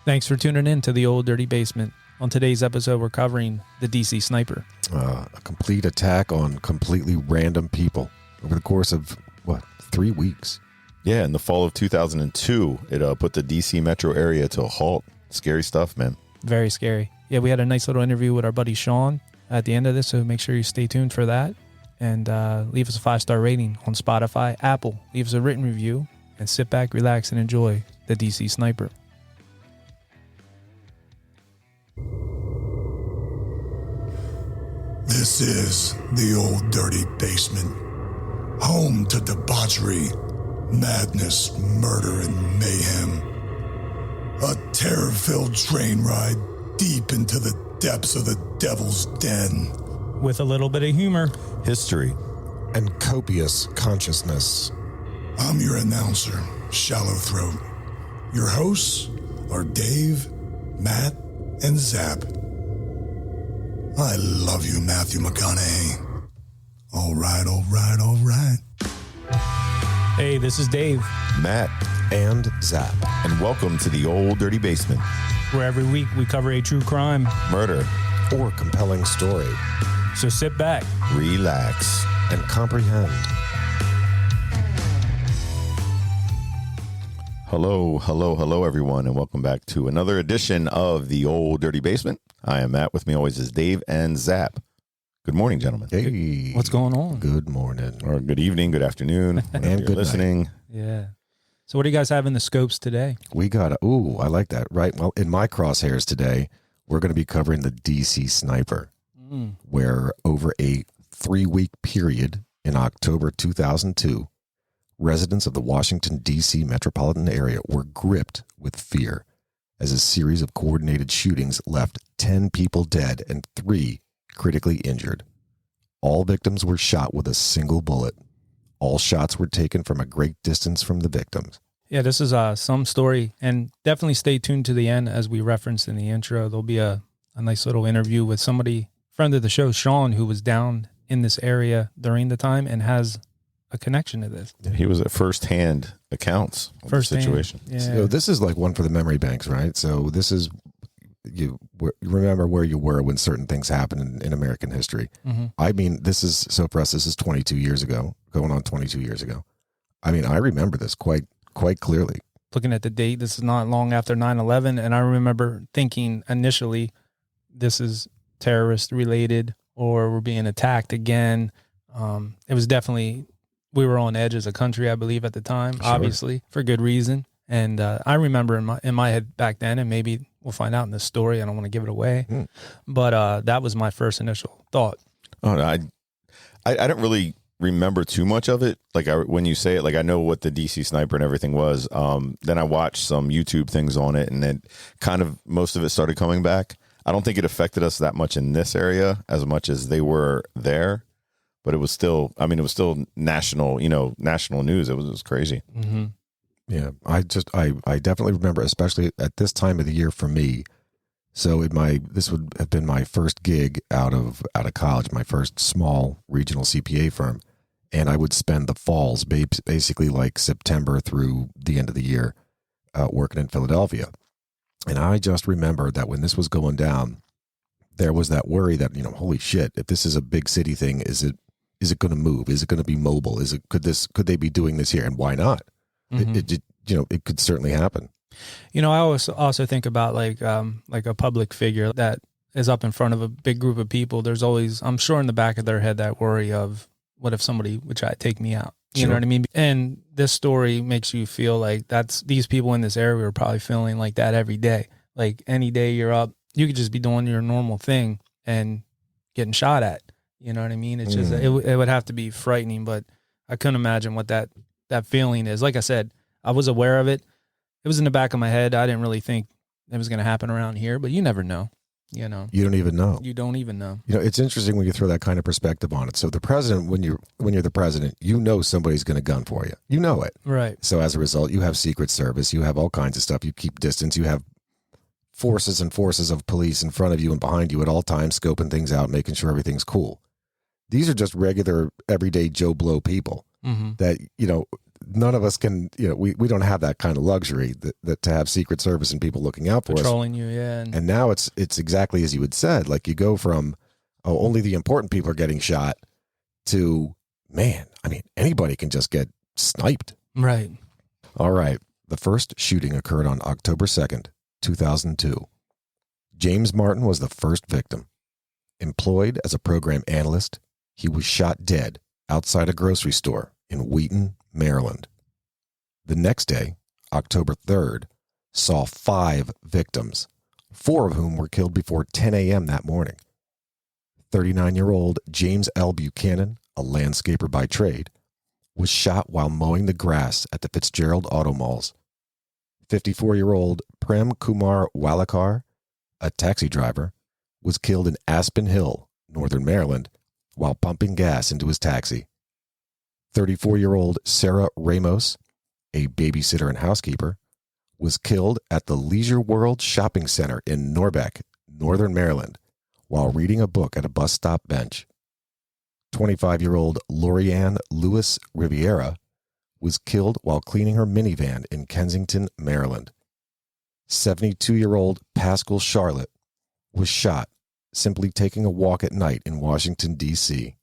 Thanks for tuning in to the Old Dirty Basement. On today's episode, we're covering the DC Sniper. A complete attack on completely random people over the course of, 3 weeks? Yeah, in the fall of 2002, it put the DC metro area to a halt. Scary stuff, man. Very scary. Yeah, we had a nice little interview with our buddy Sean at the end of this, so make sure you stay tuned for that. And leave us a 5-star rating on Spotify, Apple. Leave us a written review, and sit back, relax, and enjoy the DC Sniper. This is the Old Dirty Basement, home to debauchery, madness, murder, and mayhem. A terror-filled train ride deep into the depths of the devil's den. With a little bit of humor, History. And copious consciousness. I'm your announcer, Shallow Throat. Your hosts are Dave, Matt, and Zap. I love you, Matthew McConaughey. All right, all right, all right. hey, this is Dave, Matt, And Zap. and welcome to the Old Dirty Basement. where every week we cover a true crime. Murder. Or compelling story. So sit back. Relax. And comprehend. Hello, everyone, and welcome back to another edition of the Old Dirty Basement. I am Matt. With me always is Dave and Zap. Good morning, gentlemen. Hey. What's going on? Good morning. Or good evening, good afternoon, whenever And you're good listening. Yeah. So what do you guys have in the scopes today? We got I like that. Right. Well, in my crosshairs today, we're going to be covering the DC Sniper, where over a 3-week period in October 2002, residents of the Washington, D.C. metropolitan area were gripped with fear as a series of coordinated shootings left 10 people dead and 3 critically injured. All victims were shot with a single bullet. All shots were taken from a great distance from the victims. Yeah, this is some story, and definitely stay tuned to the end as we referenced in the intro. There'll be a nice little interview with somebody, friend of the show, Sean, who was down in this area during the time and has a connection to this. He was at first-hand accounts of the situation. Yeah. So this is like one for the memory banks, right? So this is, you remember where you were when certain things happened in American history. Mm-hmm. I mean, for us, this is 22 years ago, going on 22 years ago. I mean, I remember this quite clearly. Looking at the date, this is not long after 9/11, and I remember thinking initially, this is terrorist related or we're being attacked again. It was definitely, we were on edge as a country, I believe, at the time, Sure. obviously for good reason. And I remember in my head back then, and maybe we'll find out in this story. I don't want to give it away, but that was my first initial thought. Oh, no, I don't really remember too much of it. Like when you say it, like I know what the DC Sniper and everything was. Then I watched some YouTube things on it, and then kind of most of it started coming back. I don't think it affected us that much in this area as much as they were there, but it was still, national, national news. It was crazy. Mm-hmm. Yeah, I definitely remember, especially at this time of the year for me. So this would have been my first gig out of college, my first small regional CPA firm, and I would spend the falls, basically like September through the end of the year, working in Philadelphia. And I just remember that when this was going down, there was that worry that, holy shit, if this is a big city thing, is it going to move? Is it going to be mobile? Could they be doing this here? And why not? Mm-hmm. It could certainly happen. I also think about like a public figure that is up in front of a big group of people. There's always, I'm sure in the back of their head, that worry of what if somebody would try to take me out? You know what I mean? And this story makes you feel like these people in this area are probably feeling like that every day. Like any day you're up, you could just be doing your normal thing and getting shot at. You know what I mean? It's just, it would have to be frightening, but I couldn't imagine what that feeling is. Like I said, I was aware of it. It was in the back of my head. I didn't really think it was going to happen around here, but you never know. You don't even know. You don't even know. It's interesting when you throw that kind of perspective on it. So the president, when you're the president, somebody's going to gun for you. You know it. Right. So as a result, you have Secret Service, you have all kinds of stuff. You keep distance. You have forces and forces of police in front of you and behind you at all times, scoping things out, making sure everything's cool. These are just regular, everyday Joe Blow people that, none of us can, we don't have that kind of luxury that to have Secret Service and people looking out for us. Patrolling you, yeah. And now it's exactly as you had said. Like you go from, only the important people are getting shot to, man, I mean, anybody can just get sniped. Right. All right. The first shooting occurred on October 2nd, 2002. James Martin was the first victim. Employed as a program analyst, he was shot dead outside a grocery store in Wheaton, Maryland. The next day, October 3rd, saw 5 victims, 4 of whom were killed before 10 a.m. that morning. 39-year-old James L. Buchanan, a landscaper by trade, was shot while mowing the grass at the Fitzgerald Auto Malls. 54-year-old Prem Kumar Walekar, a taxi driver, was killed in Aspen Hill, northern Maryland, while pumping gas into his taxi. 34-year-old Sarah Ramos, a babysitter and housekeeper, was killed at the Leisure World Shopping Center in Norbeck, northern Maryland, while reading a book at a bus stop bench. 25-year-old Lorianne Lewis Riviera was killed while cleaning her minivan in Kensington, Maryland. 72-year-old Pascal Charlotte was shot simply taking a walk at night in Washington, D.C.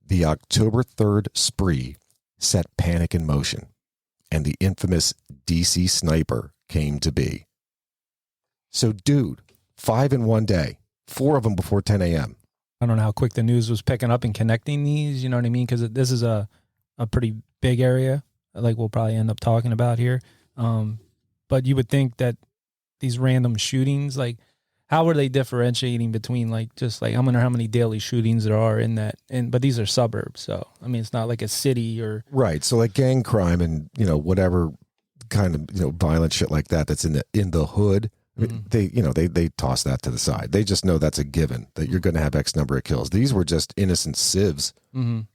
The October 3rd spree set panic in motion, and the infamous D.C. sniper came to be. So, dude, 5 in one day, 4 of them before 10 a.m. I don't know how quick the news was picking up and connecting these, you know what I mean? Because this is a pretty big area, like we'll probably end up talking about here. But you would think that these random shootings, like, how are they differentiating between, like, just like, I wonder how many daily shootings there are in that, but these are suburbs, so I mean, it's not like a city or right. So like gang crime and whatever kind of violent shit like that that's in the hood. Mm-hmm. They toss that to the side. They just know that's a given that you're going to have X number of kills. These were just innocent civs,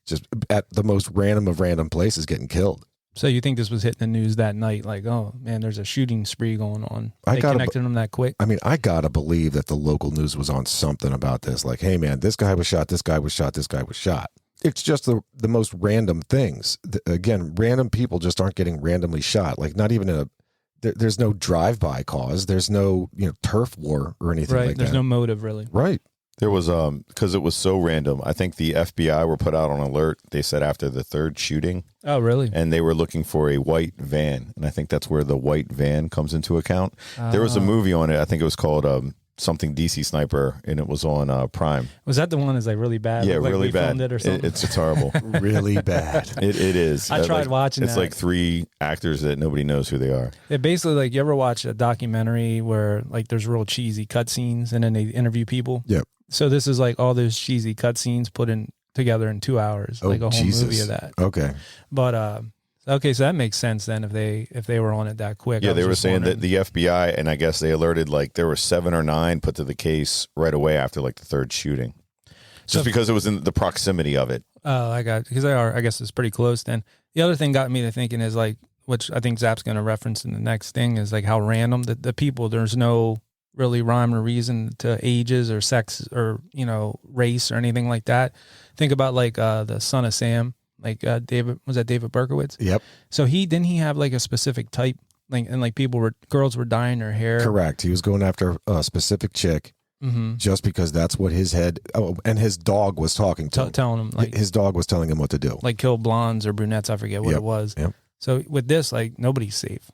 just at the most random of random places getting killed. So you think this was hitting the news that night? Like, oh man, there's a shooting spree going on. They connected them that quick. I mean, I gotta believe that the local news was on something about this. Like, hey man, this guy was shot. This guy was shot. This guy was shot. It's just the most random things. Again, random people just aren't getting randomly shot. Like, not even there's no drive-by cause. There's no turf war or anything like that. There's no motive really. Right. There was because it was so random. I think the FBI were put out on alert. They said after the 3rd shooting. Oh, really? And they were looking for a white van, and I think that's where the white van comes into account. There was a movie on it. I think it was called something DC Sniper, and it was on Prime. Was that the one that's like really bad? Yeah, like really we bad. Filmed it or something? It's horrible. Really bad. It is. I tried watching It's that. like 3 actors that nobody knows who they are. It basically, like, you ever watch a documentary where like there's real cheesy cutscenes and then they interview people? Yep. So this is like all those cheesy cutscenes put in together in 2 hours, like a whole movie of that. Okay. But okay, so that makes sense then if they were on it that quick. Yeah, they were saying that the FBI, and I guess they alerted, like, there were 7 or 9 put to the case right away after like the 3rd shooting, just because it was in the proximity of it. Oh, I got, because I guess it's pretty close then. The other thing got me to thinking is, like, which I think Zap's going to reference in the next thing, is like how random the people, there's no really rhyme or reason to ages or sex or, race or anything like that. Think about like the Son of Sam, like David Berkowitz? Yep. So didn't he have like a specific type, like, and like girls were dyeing their hair? Correct. He was going after a specific chick just because that's what his head, and his dog was talking to him. Telling him, like, his dog was telling him what to do. like kill blondes or brunettes, I forget what it was. Yep. So with this, like, nobody's safe.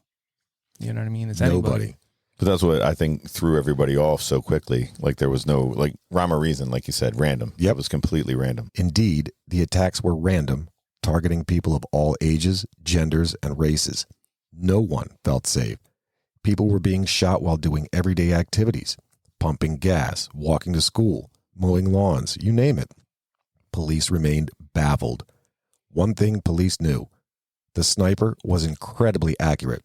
You know what I mean? It's Nobody. anybody. But that's what I think threw everybody off so quickly. Like, there was no, like, rhyme or reason, like you said, random. Yep. It was completely random. Indeed, the attacks were random, targeting people of all ages, genders, and races. No one felt safe. People were being shot while doing everyday activities, pumping gas, walking to school, mowing lawns, you name it. Police remained baffled. One thing police knew: the sniper was incredibly accurate,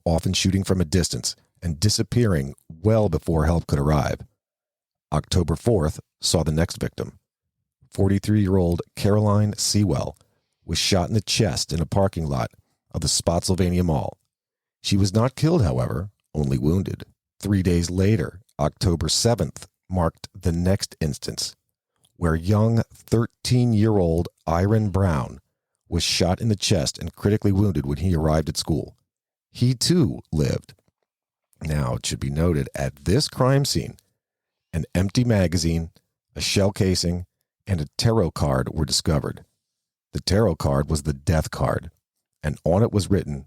often shooting from a distance and disappearing well before help could arrive. October 4th saw the next victim. 43-year-old Caroline Sewell was shot in the chest in a parking lot of the Spotsylvania Mall. She was not killed, however, only wounded. 3 days later, October 7th, marked the next instance, where young 13-year-old Iron Brown was shot in the chest and critically wounded when he arrived at school. He too lived. Now, it should be noted, at this crime scene, an empty magazine, a shell casing, and a tarot card were discovered. The tarot card was the death card, and on it was written,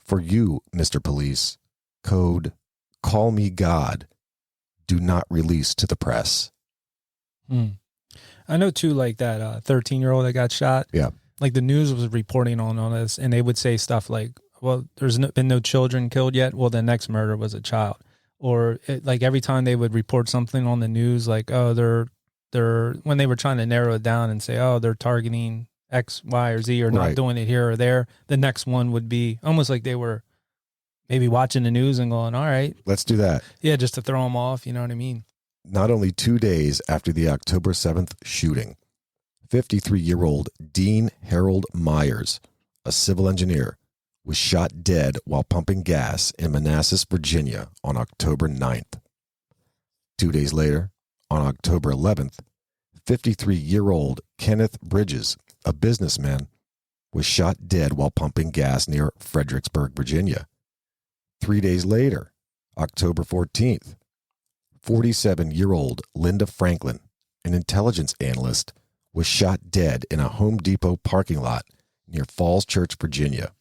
"For you, Mr. Police, code, call me God, do not release to the press." I know too, like that 13-year-old that got shot. Yeah. Like the news was reporting on this, and they would say stuff like, well, there's been no children killed yet. Well, the next murder was a child. Or like every time they would report something on the news, like, oh, they're when they were trying to narrow it down and say, oh, they're targeting X, Y, or Z, or not doing it here or there, the next one would be almost like they were maybe watching the news and going, all right, let's do that. Yeah, just to throw them off. You know what I mean? Not only 2 days after the October 7th shooting, 53-year-old Dean Harold Myers, a civil engineer, was shot dead while pumping gas in Manassas, Virginia on October 9th. 2 days later, on October 11th, 53-year-old Kenneth Bridges, a businessman, was shot dead while pumping gas near Fredericksburg, Virginia. 3 days later, October 14th, 47-year-old Linda Franklin, an intelligence analyst, was shot dead in a Home Depot parking lot near Falls Church, Virginia.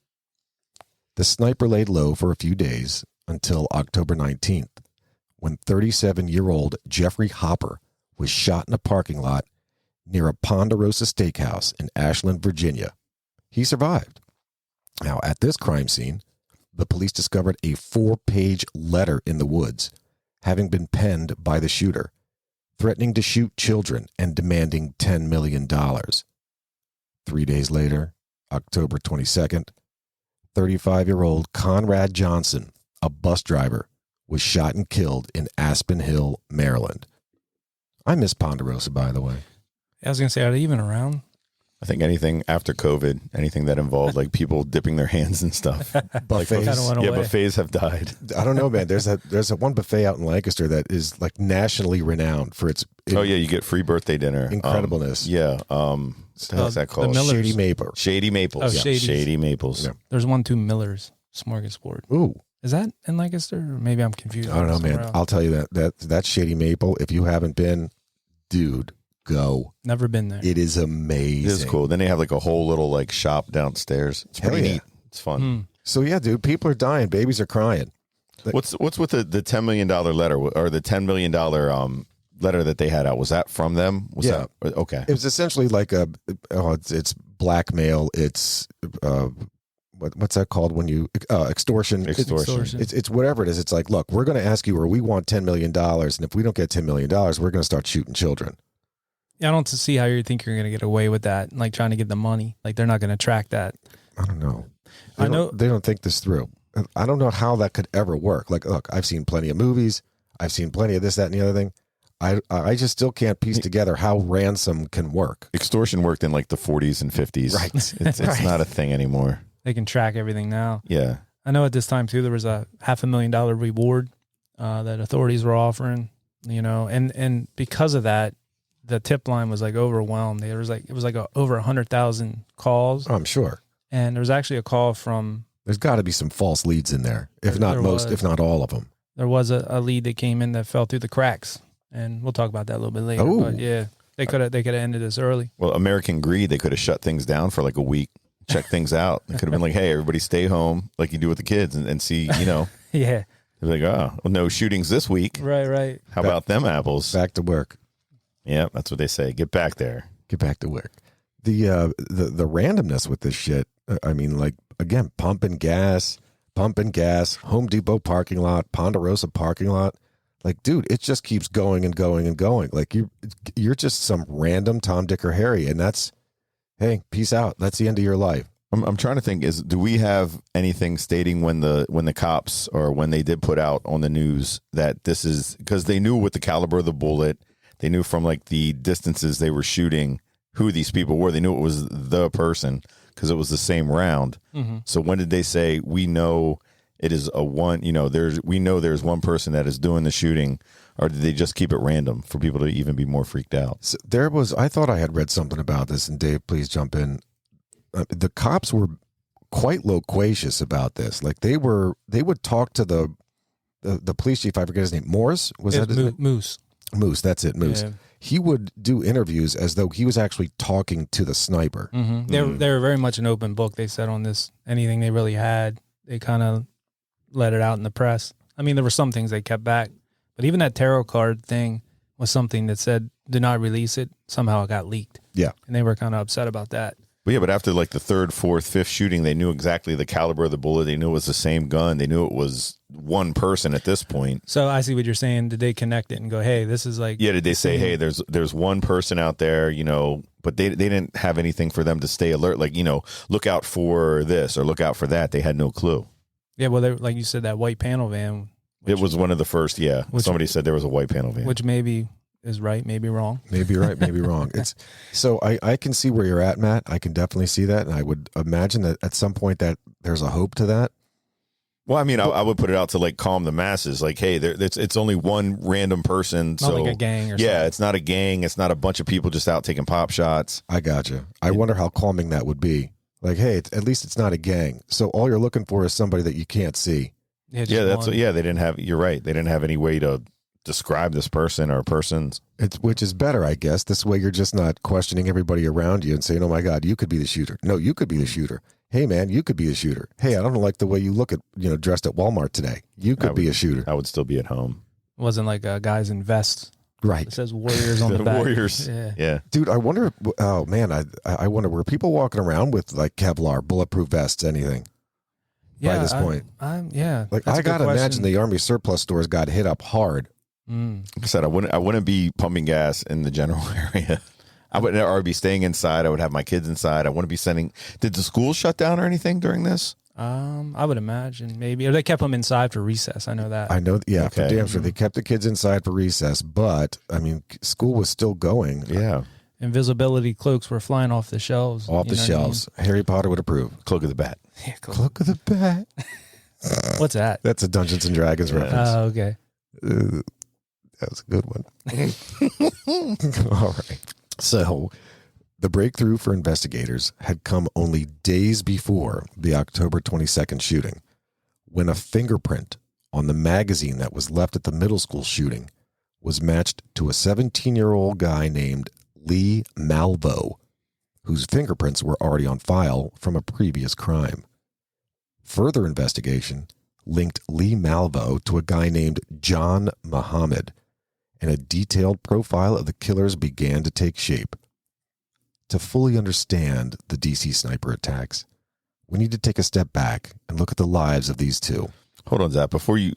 The sniper laid low for a few days until October 19th, when 37-year-old Jeffrey Hopper was shot in a parking lot near a Ponderosa Steakhouse in Ashland, Virginia. He survived. Now, at this crime scene, the police discovered a 4-page letter in the woods, having been penned by the shooter, threatening to shoot children and demanding $10 million. 3 days later, October 22nd, 35-year-old Conrad Johnson, a bus driver, was shot and killed in Aspen Hill, Maryland. I miss Ponderosa, by the way. I was going to say, are they even around? I think anything after COVID, anything that involved like people dipping their hands and stuff. Buffets. Yeah, buffets have died. I don't know, man. There's a one buffet out in Lancaster that is like nationally renowned for its oh yeah, you get free birthday dinner. Incredibleness. What's that called? Shady Maple. Shady Maples. Oh, yeah. Shady Maples. Yeah. There's 1-2 Miller's Smorgasbord. Ooh. Is that in Lancaster? Or maybe I'm confused. I don't know, man. I'll tell you that Shady Maple, if you haven't been, dude, go. Never been there. It is amazing. It is cool. Then they have like a whole little like shop downstairs. It's pretty neat. It's fun. So yeah, dude, people are dying. Babies are crying. What's with the $10 million letter or the $10 million letter that they had out? Was that from them? Yeah. Okay. It was essentially like it's blackmail. It's what's that called when you extortion? Extortion. It's whatever it is. It's like, look, we're going to ask you, or we want $10 million, and if we don't get $10 million, we're going to start shooting children. Yeah, I don't see how you think you're going to get away with that, like trying to get the money. Like they're not going to track that. I don't know. They don't think this through. I don't know how that could ever work. Like, look, I've seen plenty of movies. I've seen plenty of this, that, and the other thing. I just still can't piece together how ransom can work. Extortion worked in like the 40s and 50s. Right. It's not a thing anymore. They can track everything now. Yeah. I know at this time too, there was a $500,000 reward that authorities were offering, and because of that, the tip line was like overwhelmed. It was like over 100,000 calls. I'm sure. And there was actually a call from. There's got to be some false leads in there, if not all of them. There was a lead that came in that fell through the cracks, and we'll talk about that a little bit later. Oh. But yeah, they could have ended this early. Well, American Greed, they could have shut things down for like a week, check things out. They could have been like, hey, everybody stay home like you do with the kids and see, Yeah. They're like, oh, well, no shootings this week. Right. How about them apples? Back to work. Yeah, that's what they say. Get back there. Get back to work. The randomness with this shit. I mean, like, again, pumping gas, Home Depot parking lot, Ponderosa parking lot. Like, dude, it just keeps going and going and going. Like, you're just some random Tom, Dick, or Harry, and that's, hey, peace out. That's the end of your life. I'm trying to think. Do we have anything stating when the cops or when they did put out on the news that this is because they knew what the caliber of the bullet, they knew from like the distances they were shooting who these people were. They knew it was the person because it was the same round. Mm-hmm. So when did they say we know it is a one? We know there's one person that is doing the shooting, or did they just keep it random for people to even be more freaked out? So I thought I had read something about this, and Dave, please jump in. the cops were quite loquacious about this. Like they would talk to the police chief. I forget his name. Morris was that his name? Moose. Moose. That's it. Moose. Yeah. He would do interviews as though he was actually talking to the sniper. Mm-hmm. They were very much an open book. They said on this, anything they really had, they kind of let it out in the press. I mean, there were some things they kept back, but even that tarot card thing was something that said, do not release it. Somehow it got leaked. Yeah. And they were kind of upset about that. But after like the third, fourth, fifth shooting, they knew exactly the caliber of the bullet. They knew it was the same gun. They knew it was one person at this point. So I see what you're saying. Did they connect it and go, hey, this is like... Yeah, did they say, hey, there's one person out there, but they didn't have anything for them to stay alert, like, look out for this or look out for that. They had no clue. Yeah, well, like you said, that white panel van... It was one of the first, somebody said there was a white panel van. Which maybe is right, maybe wrong. Maybe right, maybe wrong. It's so I can see where you're at, Matt. I can definitely see that, and I would imagine that at some point that there's a hope to that. Well, I mean, I would put it out to like calm the masses. Like, hey, it's only one random person. Not like a gang or something. Yeah, it's not a gang. It's not a bunch of people just out taking pop shots. I gotcha. I wonder how calming that would be. Like, hey, at least it's not a gang. So all you're looking for is somebody that you can't see. They didn't have. You're right. They didn't have any way to describe this person or persons. Which is better, I guess. This way you're just not questioning everybody around you and saying, oh my God, you could be the shooter. No, you could be the shooter. Hey man, you could be the shooter. Hey, I don't like the way you look at, dressed at Walmart today. You could be a shooter. I would still be at home. It wasn't like guys in vests. Right. It says Warriors on the back. Warriors. Yeah. Dude, I wonder, oh man, I wonder, were people walking around with like Kevlar, bulletproof vests, anything? By this point? Like, I got to imagine the Army surplus stores got hit up hard. Like I said, I wouldn't be pumping gas in the general area. I would be staying inside. I would have my kids inside. I wouldn't be sending. Did the schools shut down or anything during this? I would imagine maybe, or they kept them inside for recess. I know that. I know. Yeah, Okay. for damn sure they kept the kids inside for recess, but I mean, school was still going. Yeah. Invisibility cloaks were flying off the shelves. Off the shelves. Harry Potter would approve. Cloak of the Bat. Yeah, Cloak of the Bat. What's that? That's a Dungeons and Dragons reference. Oh, okay. That was a good one. All right. So the breakthrough for investigators had come only days before the October 22nd shooting, when a fingerprint on the magazine that was left at the middle school shooting was matched to a 17-year-old guy named Lee Malvo, whose fingerprints were already on file from a previous crime. Further investigation linked Lee Malvo to a guy named John Muhammad, and a detailed profile of the killers began to take shape. To fully understand the DC sniper attacks, we need to take a step back and look at the lives of these two. Hold on, Zach. Before you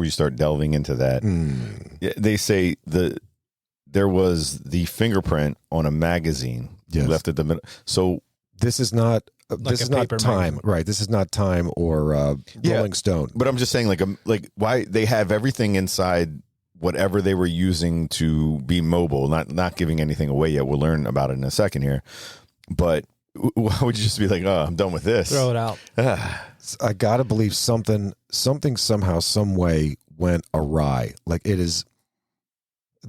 start delving into that, they say there was the fingerprint on a magazine left at the middle. So this is not this is not Time, magazine. Right? This is not Time or Rolling Stone. But I'm just saying, like why they have everything inside whatever they were using to be mobile. Not giving anything away yet. We'll learn about it in a second here. But why would you just be like, oh, I'm done with this? Throw it out. I gotta believe something somehow, some way went awry. Like it is.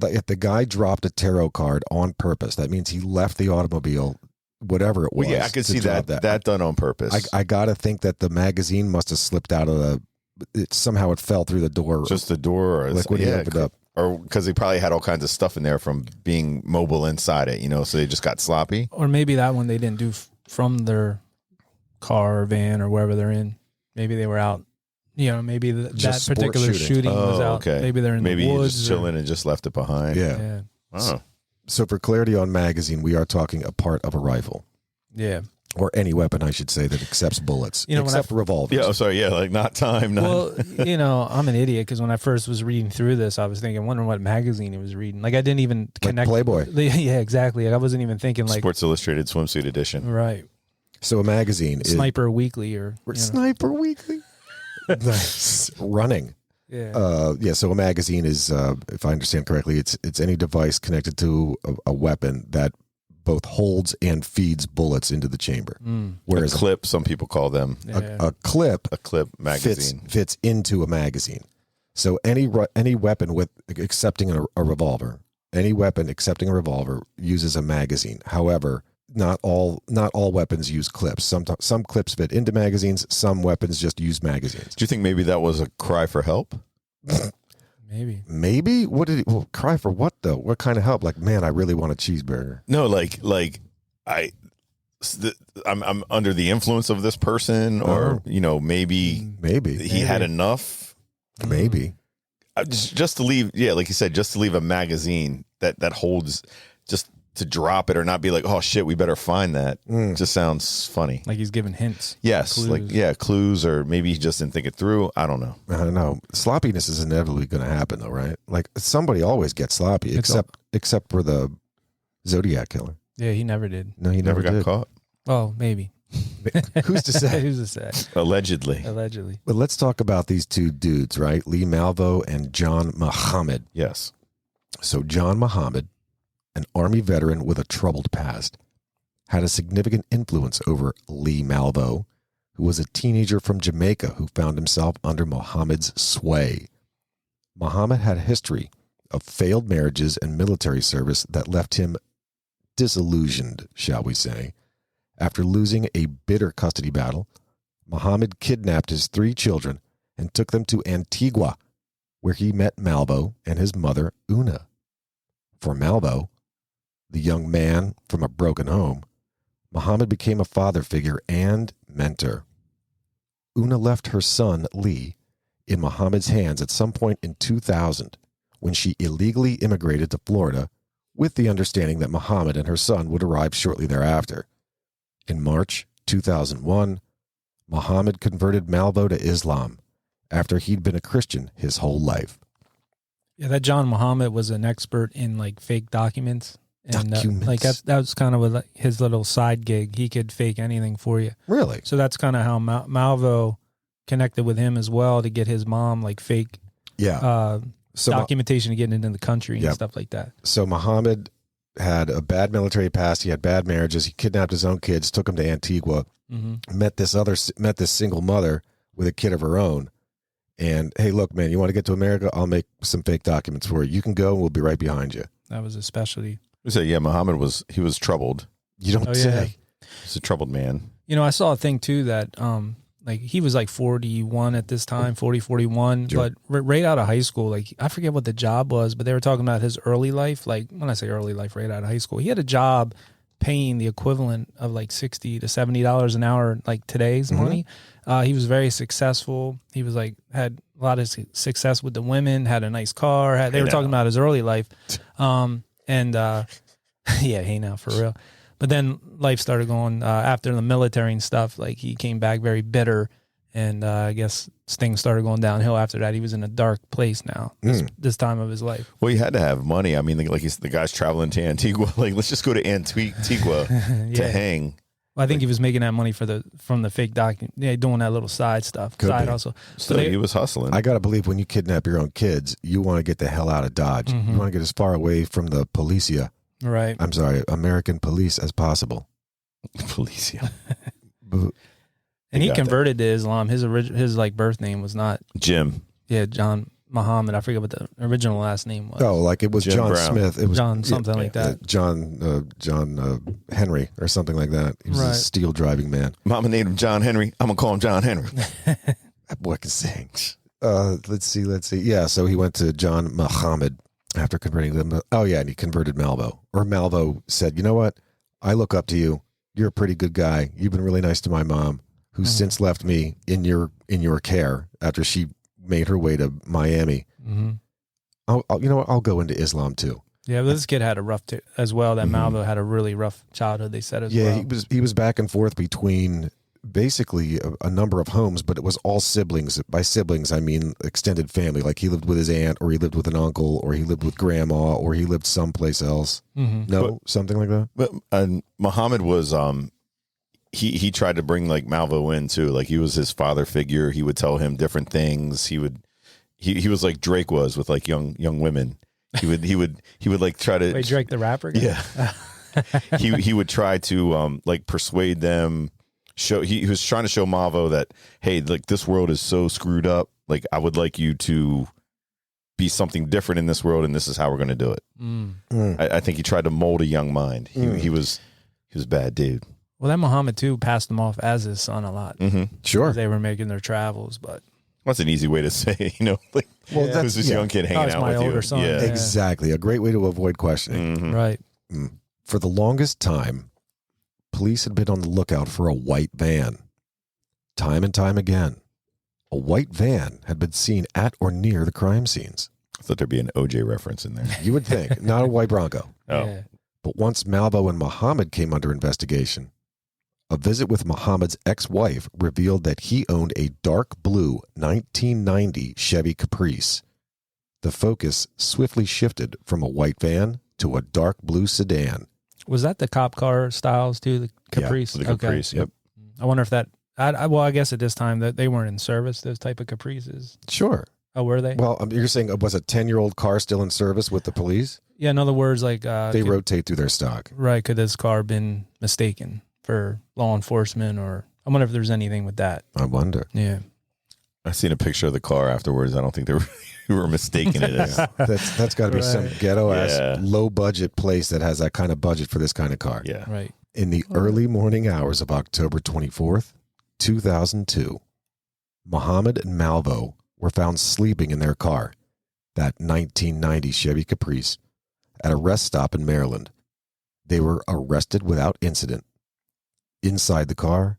If the guy dropped a tarot card on purpose, that means he left the automobile, whatever it was. Well, yeah, I could see that done on purpose. I gotta think that the magazine must have slipped out of somehow it fell through the door. Just the door, or like when he opened up, or because they probably had all kinds of stuff in there from being mobile inside it. So they just got sloppy. Or maybe that one they didn't do from their car or van or wherever they're in. Maybe they were out. Maybe that particular shooting was out. Okay. Maybe they're in the woods. Maybe just chilling and just left it behind. Yeah. Oh. So for clarity on magazine, we are talking a part of a rifle. Yeah. Or any weapon, I should say, that accepts bullets, except revolvers. Yeah, sorry, like not Time. Well, I'm an idiot because when I first was reading through this, I was thinking, wondering what magazine he was reading. Like I didn't even connect. Like Playboy. Yeah, exactly. I wasn't even thinking like Sports Illustrated swimsuit edition. Right. So a magazine Sniper Weekly or Sniper Weekly. Nice. Running. Yeah. So a magazine is, if I understand correctly, it's any device connected to a weapon that both holds and feeds bullets into the chamber. Whereas a clip, some people call them. A clip magazine fits into a magazine. So any weapon with accepting a revolver, any weapon accepting a revolver uses a magazine. However, not all weapons use clips. Some clips fit into magazines. Some weapons just use magazines. Do you think maybe that was a cry for help? Maybe. What did he cry for? What though? What kind of help? Like, man, I really want a cheeseburger. No, I'm under the influence of this person, or maybe he had enough. Maybe just to leave. Yeah, like you said, just to leave a magazine that holds, just to drop it or not be like, oh shit, we better find that. Just sounds funny. Like he's giving hints. Yes, clues. Clues, or maybe he just didn't think it through. I don't know. Sloppiness is inevitably going to happen, though, right? Like somebody always gets sloppy, except for the Zodiac killer. Yeah, he never did. No, he never got did. caught. Oh, maybe. Who's to say? Who's to say? Allegedly. But let's talk about these two dudes, right? Lee Malvo and John Muhammad. Yes. So John Muhammad, an Army veteran with a troubled past, had a significant influence over Lee Malvo, who was a teenager from Jamaica who found himself under Muhammad's sway. Muhammad had a history of failed marriages and military service that left him disillusioned, shall we say. After losing a bitter custody battle, Muhammad kidnapped his 3 children and took them to Antigua, where he met Malvo and his mother, Una. For Malvo, the young man from a broken home, Muhammad became a father figure and mentor. Una left her son, Lee, in Muhammad's hands at some point in 2000 when she illegally immigrated to Florida with the understanding that Muhammad and her son would arrive shortly thereafter. In March 2001, Muhammad converted Malvo to Islam after he'd been a Christian his whole life. Yeah, that John Muhammad was an expert in like fake documents. And that was kind of his little side gig. He could fake anything for you. Really? So that's kind of how Malvo connected with him as well to get his mom like fake documentation to get into the country and stuff like that. So Muhammad had a bad military past. He had bad marriages. He kidnapped his own kids, took them to Antigua, met this single mother with a kid of her own. And, hey, look, man, you want to get to America? I'll make some fake documents for you. You can go and we'll be right behind you. That was a specialty. We say, Muhammad was troubled. You don't say. He's a troubled man. I saw a thing too that like he was like 41 at this time, 41, Sure. but right out of high school, like I forget what the job was, but they were talking about his early life. Like when I say early life, right out of high school, he had a job paying the equivalent of like $60 to $70 an hour, like today's money. He was very successful. He was like, had a lot of success with the women, had a nice car. They were talking about his early life. Hey now, for real. But then life started going after the military and stuff. Like he came back very bitter, and I guess things started going downhill after that. He was in a dark place now. This time of his life. Well, he had to have money. I mean, the guy's traveling to Antigua. Like, let's just go to Antigua to hang. Well, I think he was making that money from the fake document, doing that little side stuff. Side hustle. So he was hustling. I got to believe when you kidnap your own kids, you want to get the hell out of Dodge. You want to get as far away from the policia. Right. I'm sorry, American police as possible. Policia. And he converted to Islam. His like birth name was not Jim. Yeah, John Muhammad. I forget what the original last name was. Oh, like it was Jim John Brown. Smith. It was John something like that. John Henry or something like that. He was a steel driving man. Mama named him John Henry. I'm gonna call him John Henry. That boy can sing. Let's see. Yeah, so he went to John Muhammad after converting them. Oh yeah, and he converted Malvo. Or Malvo said, "You know what? I look up to you. You're a pretty good guy. You've been really nice to my mom, who's since left me in your care after she made her way to Miami. I'll go into Islam too." Yeah, but this kid had a rough as well. That Malvo had a really rough childhood. They said as well. Yeah, he was back and forth between basically a number of homes, but it was all siblings. By siblings, I mean extended family. Like he lived with his aunt, or he lived with an uncle, or he lived with grandma, or he lived someplace else. Something like that. But Muhammad was he tried to bring like Malvo in too. Like he was his father figure. He would tell him different things. He was like Drake was with like young women. He would like try to Wait, Drake the rapper guy? Yeah. he would try to like persuade them. He was trying to show Malvo that, hey, like this world is so screwed up. Like I would like you to be something different in this world, and this is how we're going to do it. I think he tried to mold a young mind. He was he was a bad dude. Well, that Muhammad too passed him off as his son a lot. Mm-hmm. Sure. They were making their travels, but That's an easy way to say, like, Well, Yeah. that's who's this young kid hanging it's out my with older you? son. Yeah. Yeah. exactly a great way to avoid questioning. Mhm. right. For the longest time, police had been on the lookout for a white van. Time and time again, a white van had been seen at or near the crime scenes. I thought there'd be an OJ reference in there. You would think, not a white Bronco. Oh. Yeah. But once Malvo and Muhammad came under investigation, a visit with Muhammad's ex-wife revealed that he owned a dark blue 1990 Chevy Caprice. The focus swiftly shifted from a white van to a dark blue sedan. Was that the cop car styles too? The Caprice. The Caprice, yep. I wonder if that. Well, I guess at this time that they weren't in service. Those type of Caprices. Sure. Oh, were they? Well, you're saying was a 10-year-old car still in service with the police? Yeah. In other words, like They rotate through their stock. right. Could this car been mistaken for law enforcement, or I wonder if there's anything with that. I wonder. Yeah. I seen a picture of the car afterwards. I don't think they were mistaken it as. That's got to be some Right. ghetto-ass, Yeah. low-budget place that has that kind of budget for this kind of car. Yeah. Right. In the early morning hours of October 24th, 2002, Muhammad and Malvo were found sleeping in their car, that 1990 Chevy Caprice, at a rest stop in Maryland. They were arrested without incident. Inside the car,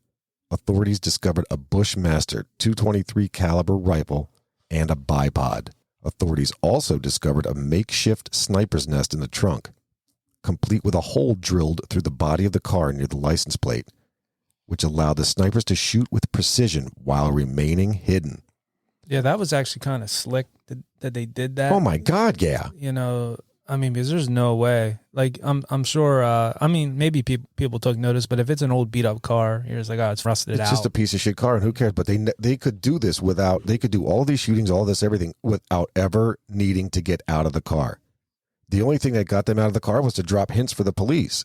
authorities discovered a Bushmaster .223 caliber rifle and a bipod. Authorities also discovered a makeshift sniper's nest in the trunk, complete with a hole drilled through the body of the car near the license plate, which allowed the snipers to shoot with precision while remaining hidden. Yeah, that was actually kind of slick that they did that. Oh my God, yeah. You know, I mean, because there's no way. Like, I'm sure. I mean, maybe people took notice, but if it's an old beat up car, you're just like, oh, it's rusted It's out. just a piece of shit car, and who cares? But they could do this without, they could do all these shootings, all this, everything, without ever needing to get out of the car. The only thing that got them out of the car was to drop hints for the police.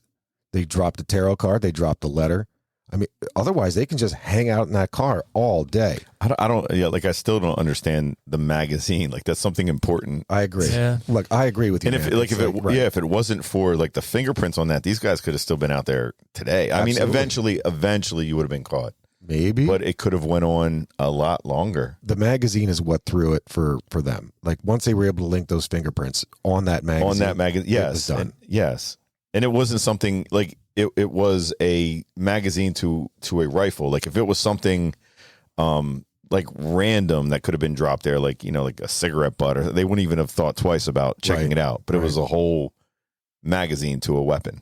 They dropped a tarot card, they dropped a letter. I mean, otherwise they can just hang out in that car all day. I don't. Yeah, like I still don't understand the magazine. Like that's something important. I agree. Yeah. Look, I agree with you. And if man. like It's right. if it wasn't for like the fingerprints on that, these guys could have still been out there today. I mean, eventually you would have been caught, Maybe. but it could have went on a lot longer. The magazine is what threw it for them. Like once they were able to link those fingerprints on that magazine. It was was done. done. Yes, and it wasn't something like it was a magazine to a rifle. Like if it was something like random that could have been dropped there, like like a cigarette butt, or they wouldn't even have thought twice about checking Right. it out. But it was a whole magazine to a weapon.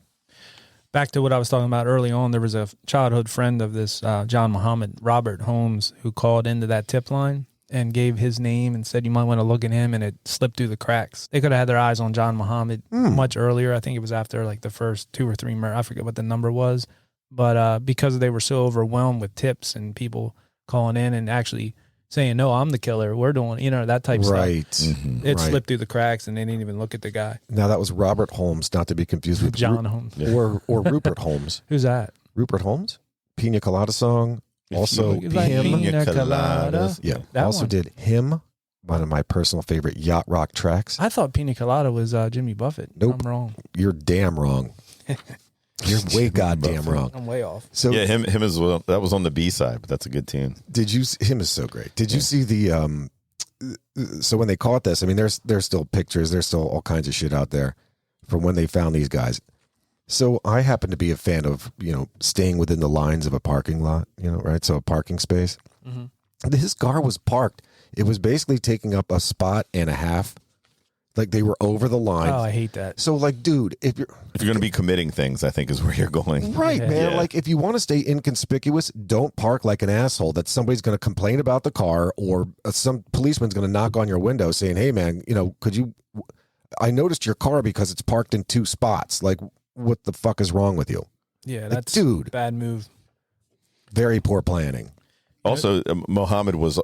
Back to what I was talking about early on, there was a childhood friend of this John Muhammad, Robert Holmes, who called into that tip line and gave his name and said you might want to look at him, and it slipped through the cracks. They could have had their eyes on John Muhammad much earlier. I think it was after like the first 2 or 3 murders. I forget what the number was, but because they were so overwhelmed with tips and people calling in and actually saying, no, I'm the killer, we're doing, that type of Right. stuff. Mm-hmm. It Right. slipped through the cracks and they didn't even look at the guy. Now that was Robert Holmes, not to be confused with John Holmes. or Rupert Holmes. Who's that? Rupert Holmes, Pina Colada song. Also, It's like him. Pina Colada. Yeah. That also one. did Him, one of my personal favorite yacht rock tracks. I thought Pina Colada was Jimmy Buffett. Nope. I'm wrong. You're damn wrong. You're way goddamn Buffett. wrong. I'm way off. So Yeah, him as well. That was on the B side, but that's a good tune. did you? Him is so great. Did you see the? So when they caught this, I mean, there's still pictures. There's still all kinds of shit out there from when they found these guys. So I happen to be a fan of staying within the lines of a parking lot. Right? So a parking space. Mm-hmm. His car was parked. It was basically taking up a spot and a half. Like they were over the line. Oh, I hate that. So like, dude, if you're Going to be committing things, I think is where you're going. right, Yeah. man, Yeah. like if you want to stay inconspicuous, don't park like an asshole that somebody's going to complain about the car, or some policeman's going to knock on your window saying, hey man, could you, I noticed your car because it's parked in 2 spots. Like what the fuck is wrong with you? Yeah, that's dude. bad move. Very poor planning. Also, Muhammad was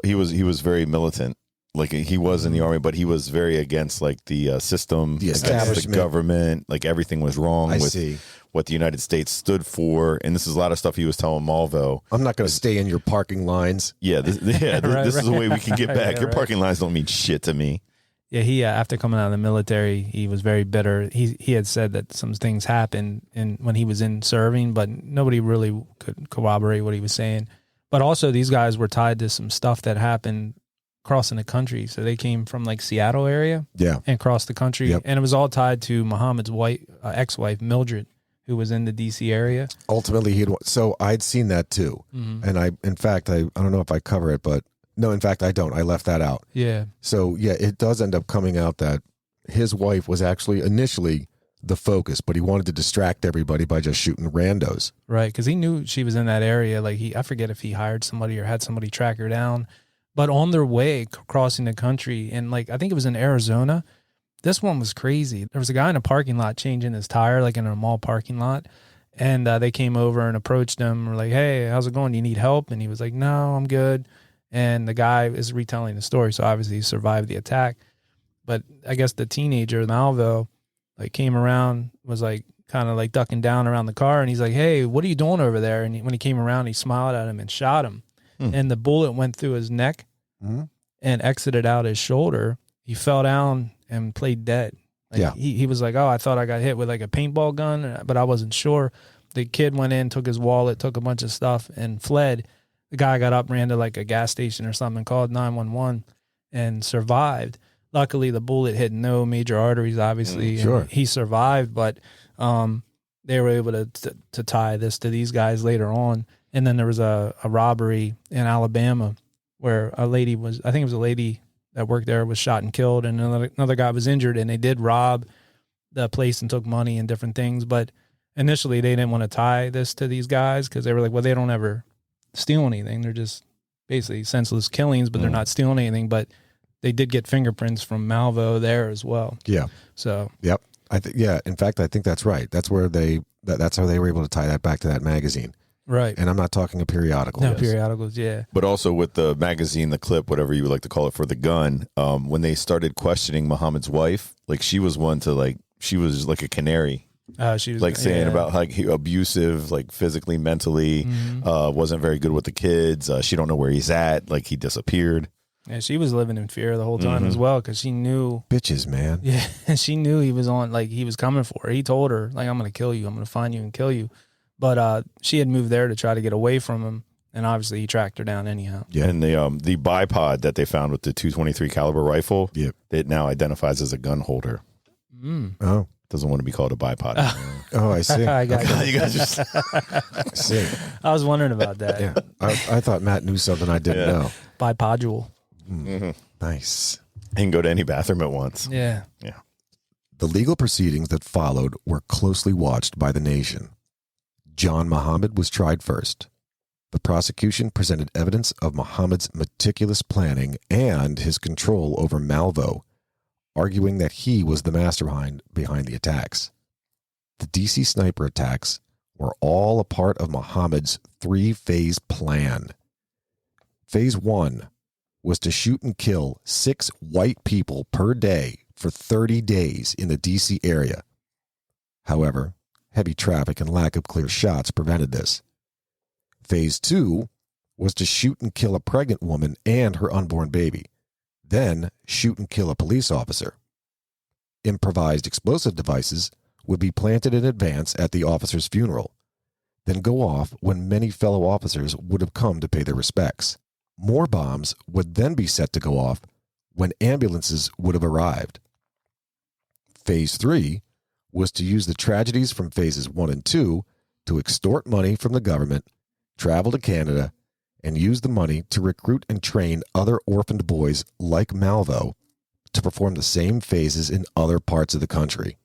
very militant. Like he was in the army, but he was very against like the system, The against establishment. the government. Like everything was wrong I with see. what the United States stood for. And this is a lot of stuff he was telling Malvo. I'm not going to stay in your parking lines. Yeah, this is the way we can get Right, back. yeah, Your right. parking lines don't mean shit to me. Yeah, he after coming out of the military, he was very bitter. He had said that some things happened when he was in serving, but nobody really could corroborate what he was saying. But also, these guys were tied to some stuff that happened crossing the country. So they came from like Seattle area, and crossed the country, and it was all tied to Muhammad's ex-wife Mildred, who was in the DC area. Ultimately, so I'd seen that too, and in fact, I don't know if I cover it, but. No, in fact, I don't. I left that out. Yeah. So, yeah, it does end up coming out that his wife was actually initially the focus, but he wanted to distract everybody by just shooting randos. Right, because he knew she was in that area. Like I forget if he hired somebody or had somebody track her down. But on their way crossing the country, and like I think it was in Arizona, this one was crazy. There was a guy in a parking lot changing his tire, like in a mall parking lot. And they came over and approached him. Were like, "Hey, how's it going? Do you need help?" And he was like, "No, I'm good." And the guy is retelling the story, so obviously he survived the attack. But I guess the teenager, Malvo, like came around, was like kind of like ducking down around the car, and he's like, "Hey, what are you doing over there?" And when he came around, he smiled at him and shot him. And the bullet went through his neck and exited out his shoulder. He fell down and played dead. Like he was like, "Oh, I thought I got hit with like a paintball gun, but I wasn't sure." The kid went in, took his wallet, took a bunch of stuff, and fled. The guy got up, ran to like a gas station or something, called 911, and survived. Luckily, the bullet hit no major arteries, obviously. Sure. He survived, but they were able to tie this to these guys later on. And then there was a robbery in Alabama where a lady was, I think it was a lady that worked there, was shot and killed, and another guy was injured, and they did rob the place and took money and different things. But initially, they didn't want to tie this to these guys because they were like, well, they don't ever steal anything. They're just basically senseless killings, but they're not stealing anything. But they did get fingerprints from Malvo there as well. Yeah. So. Yep. In fact, I think that's right. That's where that's how they were able to tie that back to that magazine. Right. And I'm not talking a periodical. No, periodicals, yeah. But also with the magazine, the clip, whatever you would like to call it, for the gun, when they started questioning Muhammad's wife, like she was she was like a canary. She was like saying about like abusive, like physically, mentally, wasn't very good with the kids. She don't know where he's at. Like he disappeared. Yeah, she was living in fear the whole time as well because she knew. Bitches, man. Yeah, she knew he was he was coming for her. He told her, like, "I'm going to kill you. I'm going to find you and kill you." But she had moved there to try to get away from him, and obviously he tracked her down anyhow. Yeah, and the bipod that they found with the .223 caliber rifle, it now identifies as a gun holder. Oh. Doesn't want to be called a bipod. Oh, I see. I got you guys just I see. I was wondering about that. Yeah, I thought Matt knew something I didn't know. Bipodule. Nice. He can go to any bathroom at once. Yeah. Yeah. The legal proceedings that followed were closely watched by the nation. John Muhammad was tried first. The prosecution presented evidence of Muhammad's meticulous planning and his control over Malvo, arguing that he was the mastermind behind the attacks. The DC sniper attacks were all a part of Muhammad's three-phase plan. Phase 1 was to shoot and kill 6 white people per day for 30 days in the DC area. However, heavy traffic and lack of clear shots prevented this. Phase 2 was to shoot and kill a pregnant woman and her unborn baby, then shoot and kill a police officer. Improvised explosive devices would be planted in advance at the officer's funeral, then go off when many fellow officers would have come to pay their respects. More bombs would then be set to go off when ambulances would have arrived. Phase 3 was to use the tragedies from phases 1 and 2 to extort money from the government, travel to Canada, and use the money to recruit and train other orphaned boys like Malvo to perform the same phases in other parts of the country.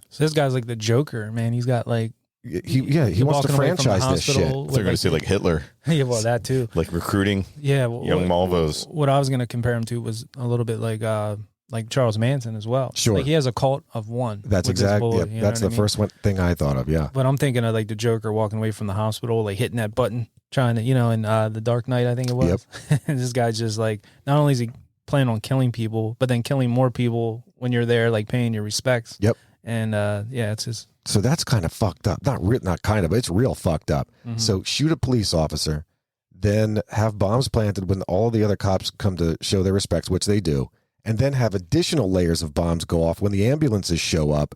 So this guy's like the Joker, man. He's got like he wants to franchise this shit. They're going to say like Hitler. Yeah, well, that too. Like recruiting. Yeah, young Malvos. What I was going to compare him to was a little bit like Charles Manson as well. Sure, like he has a cult of one. That's exactly. Yep, that's the first thing I thought of. Yeah, but I'm thinking of like the Joker walking away from the hospital, like hitting that button, trying to, in the Dark Knight, I think it was. Yep. And this guy's just like, not only is he planning on killing people, but then killing more people when you're there, like paying your respects. Yep. And it's just. So that's kind of fucked up. Not kind of, but it's real fucked up. Mm-hmm. So shoot a police officer, then have bombs planted when all the other cops come to show their respects, which they do, and then have additional layers of bombs go off when the ambulances show up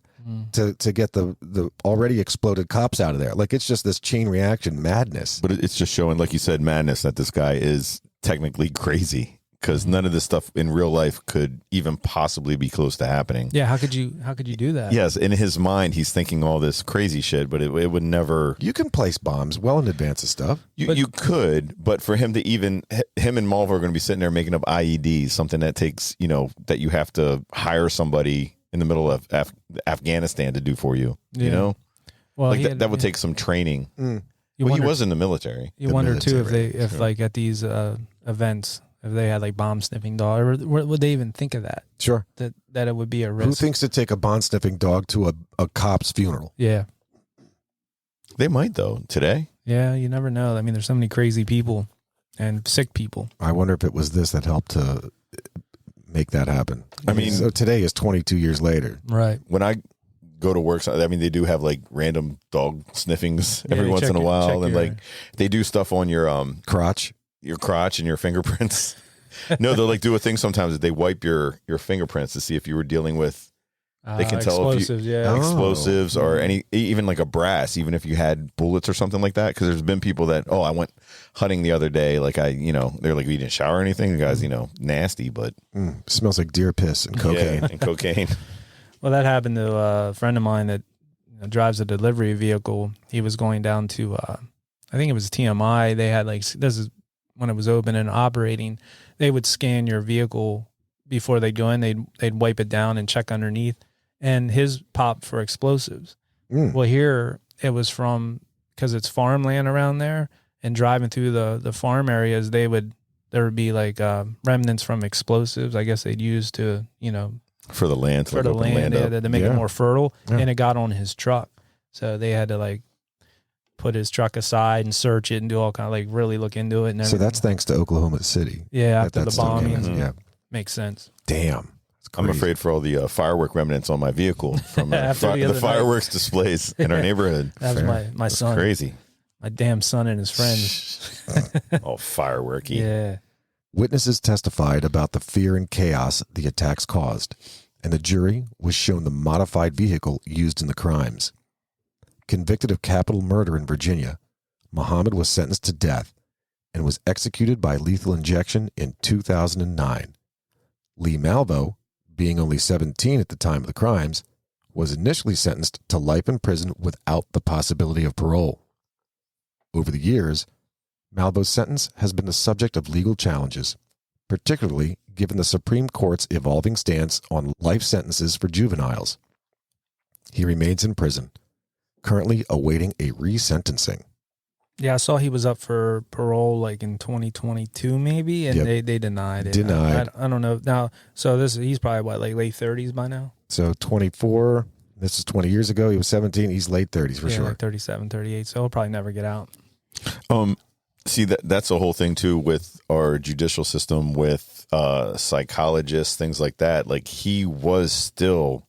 to get the already exploded cops out of there. Like, it's just this chain reaction madness. But it's just showing, like you said, madness, that this guy is technically crazy, because none of this stuff in real life could even possibly be close to happening. Yeah, how could you do that? Yes, in his mind, he's thinking all this crazy shit, but it would never. You can place bombs well in advance of stuff. You could, but for him to even, him and Malva are going to be sitting there making up IEDs, something that takes, that you have to hire somebody in the middle of Afghanistan to do for you, you know? Well, like that would take some training. He was in the military. You wonder too if like at these events, if they had like bomb sniffing dog, or would they even think of that? Sure. That it would be a risk. Who thinks to take a bomb sniffing dog to a cop's funeral? Yeah. They might, though, today. Yeah, you never know. I mean, there's so many crazy people and sick people. I wonder if it was this that helped to make that happen. I mean, so today is 22 years later. Right. When I go to work, I mean, they do have like random dog sniffings every once in a while, and like they do stuff on your crotch and your fingerprints. No, they'll like do a thing sometimes that they wipe your fingerprints to see if you were dealing with. They can tell if you, explosives or even like a brass, even if you had bullets or something like that. Because there's been people that, I went hunting the other day. Like they're like, we didn't shower or anything. The guy's, nasty, but smells like deer piss and cocaine. Yeah, and cocaine. Well, that happened to a friend of mine that drives a delivery vehicle. He was going down to, I think it was TMI. They had this is when it was open and operating. They would scan your vehicle before they go in. They'd wipe it down and check underneath. And his popped for explosives. Well, here it was because it's farmland around there, and driving through the farm areas, there would be like remnants from explosives. I guess they'd use to for the land, to make it more fertile, and it got on his truck. So they had to put his truck aside and search it and do all kind of really look into it. And so that's thanks to Oklahoma City. Yeah, after the bombing. Yeah, makes sense. Damn. I'm afraid for all the firework remnants on my vehicle from the fireworks displays in our neighborhood. That was my son. Crazy. My damn son and his friends. All fireworky. Yeah. Witnesses testified about the fear and chaos the attacks caused, and the jury was shown the modified vehicle used in the crimes. Convicted of capital murder in Virginia, Muhammad was sentenced to death and was executed by lethal injection in 2009. Lee Malvo, being only 17 at the time of the crimes, was initially sentenced to life in prison without the possibility of parole. Over the years, Malvo's sentence has been the subject of legal challenges, particularly given the Supreme Court's evolving stance on life sentences for juveniles. He remains in prison, currently awaiting a resentencing. Yeah, I saw he was up for parole in 2022 maybe, and they denied it. I don't know. Now, so he's probably late 30s by now? So 24, this is 20 years ago. He was 17. He's late 30s for sure. 37, 38. So he'll probably never get out. See, that's the whole thing too with our judicial system, with psychologists, things like that. Like, he was still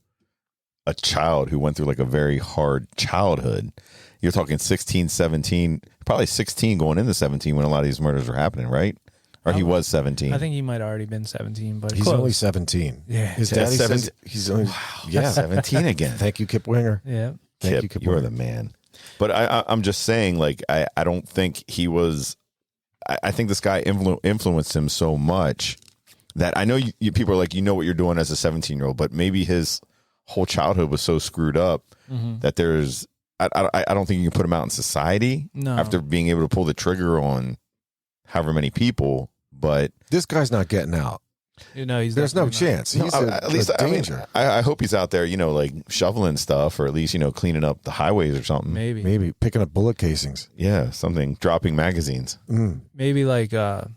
a child who went through a very hard childhood. You're talking 16, 17, probably 16 going into 17 when a lot of these murders were happening, right? Or he was 17. I think he might have already been 17, but he's only 17. Yeah. His daddy says he's only 17 again. Thank you, Kip Winger. Yeah. Thank you, Kip You're Winger. the man. But I'm just saying, I don't think he was. I think this guy influenced him so much that I know you people are like, what you're doing as a 17-year-old, but maybe his whole childhood was so screwed up that there's. I don't think you can put him out in society after being able to pull the trigger on however many people. But this guy's not getting out. There's no chance. He's at least a danger. I hope he's out there, shoveling stuff, or at least cleaning up the highways or something. Maybe picking up bullet casings. Yeah, something. Dropping magazines. Maybe are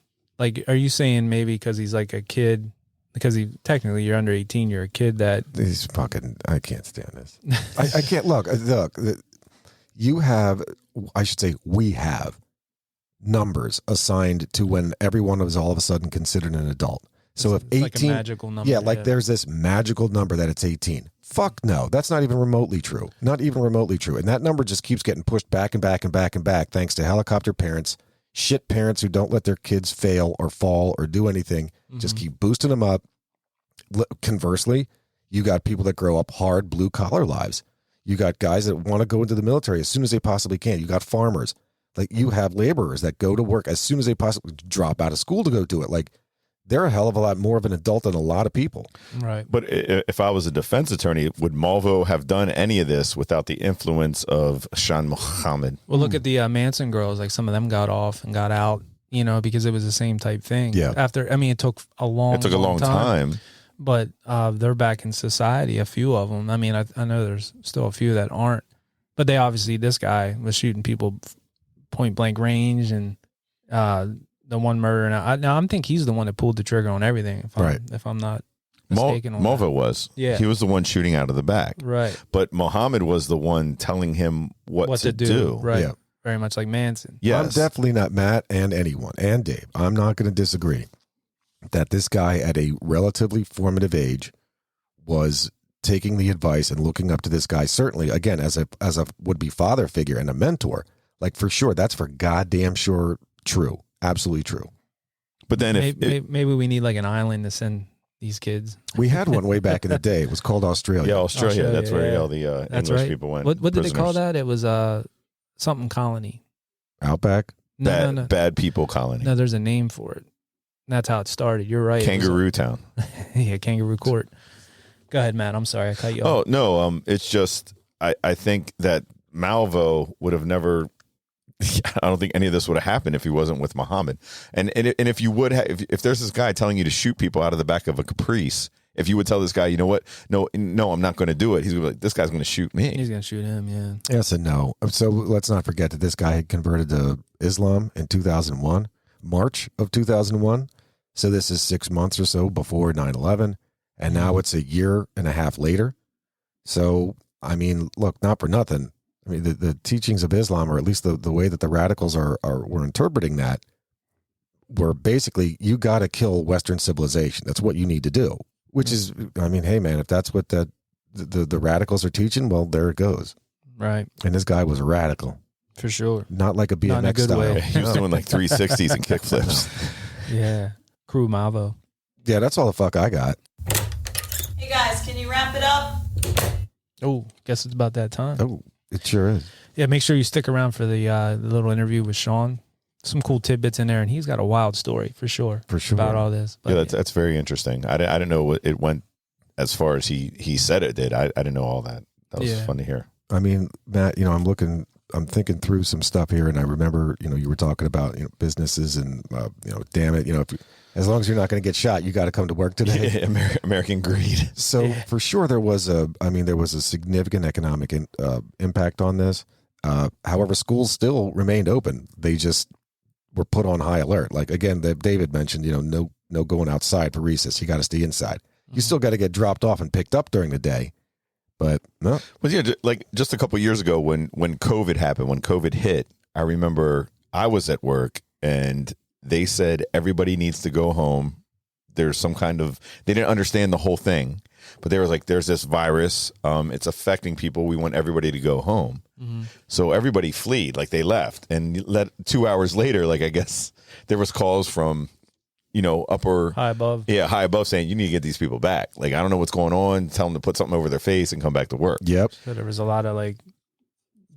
you saying maybe because he's a kid? Because technically you're under 18, you're a kid that he's fucking. I can't stand this. I can't look. You have, I should say, we have numbers assigned to when everyone was all of a sudden considered an adult. So if 18, like a magical number, there's this magical number that it's 18. Fuck no, that's not even remotely true. Not even remotely true. And that number just keeps getting pushed back and back and back and back, thanks to helicopter parents, shit parents who don't let their kids fail or fall or do anything. Just keep boosting them up. Conversely, you got people that grow up hard blue collar lives. You got guys that want to go into the military as soon as they possibly can. You got farmers. Like, you have laborers that go to work as soon as they possibly drop out of school to go do it. Like, they're a hell of a lot more of an adult than a lot of people. Right. But if I was a defense attorney, would Malvo have done any of this without the influence of Shan Mohammed? Well, look at the Manson girls. Like, some of them got off and got out, you know, because it was the same type thing. Yeah. After, I mean, it took a long time. But they're back in society, a few of them. I mean, I know there's still a few that aren't. But they obviously, this guy was shooting people point blank range, and the one murder. Now I think he's the one that pulled the trigger on everything, if I'm not mistaken. Malvo was. Yeah. He was the one shooting out of the back. Right. But Mohammed was the one telling him what to do. Right. Yeah. Very much like Manson. Yes. I'm definitely not Matt and anyone, and Dave. I'm not going to disagree that this guy at a relatively formative age was taking the advice and looking up to this guy, certainly, again, as a would-be father figure and a mentor. Like, for sure, that's for goddamn sure true. Absolutely true. But then maybe we need like an island to send these kids. We had one way back in the day. It was called Australia. Yeah, Australia. That's where all the That's English right. people went. What did they call prisoners. that? It was something colony. Outback? No. Bad people colony. No, there's a name for it. That's how it started. You're right. Kangaroo Town. Yeah, Kangaroo Court. Go ahead, Matt. I'm sorry. I cut you Oh, off. no. It's just, I think that Malvo would have never, I don't think any of this would have happened if he wasn't with Muhammad. And if you would have, if there's this guy telling you to shoot people out of the back of a Caprice, if you would tell this guy, you know what? No, I'm not going to do it. He's going to be like, this guy's going to shoot me. He's going to shoot him, yeah. Yes and no. So let's not forget that this guy had converted to Islam in 2001, March of 2001. So this is 6 months or so before 9/11. And now it's a year and a half later. So, I mean, look, not for nothing. I mean, the teachings of Islam, or at least the way that the radicals were interpreting that, were basically, you got to kill Western civilization. That's what you need to do. Which is, I mean, hey, man, if that's what the radicals are teaching, well, there it goes. Right. And this guy was a radical. For sure. Not like a BMX Not in a good style. way. He was doing like 360s and kickflips. Yeah. Crew Malvo. Yeah, that's all the fuck I got. Hey guys, can you wrap it up? Oh, guess it's about that time. Oh, it sure is. Yeah, make sure you stick around for the little interview with Sean. Some cool tidbits in there, and he's got a wild story for sure. For sure. About all this. But Yeah, that's very interesting. I didn't know it went as far as he said it did. I didn't know all that. That was fun to hear. I mean, Matt, I'm thinking through some stuff here, and I remember, you were talking about, businesses and, damn it, as long as you're not going to get shot, you got to come to work today. Yeah, American greed. So for sure there was a significant economic impact on this. However, schools still remained open. They just were put on high alert. Like, again, that David mentioned, no going outside for recess. You got to stay inside. You still got to get dropped off and picked up during the day. But no. Well, yeah, like just a couple of years ago when COVID happened, when COVID hit, I remember I was at work and they said everybody needs to go home. There's some kind of, they didn't understand the whole thing, but they were like, there's this virus. It's affecting people. We want everybody to go home. Mm-hmm. So everybody fled, like they left. And 2 hours later, like I guess there was calls from, upper high above. Yeah, high above saying you need to get these people back. Like, I don't know what's going on. Tell them to put something over their face and come back to work. Yep. So there was a lot of like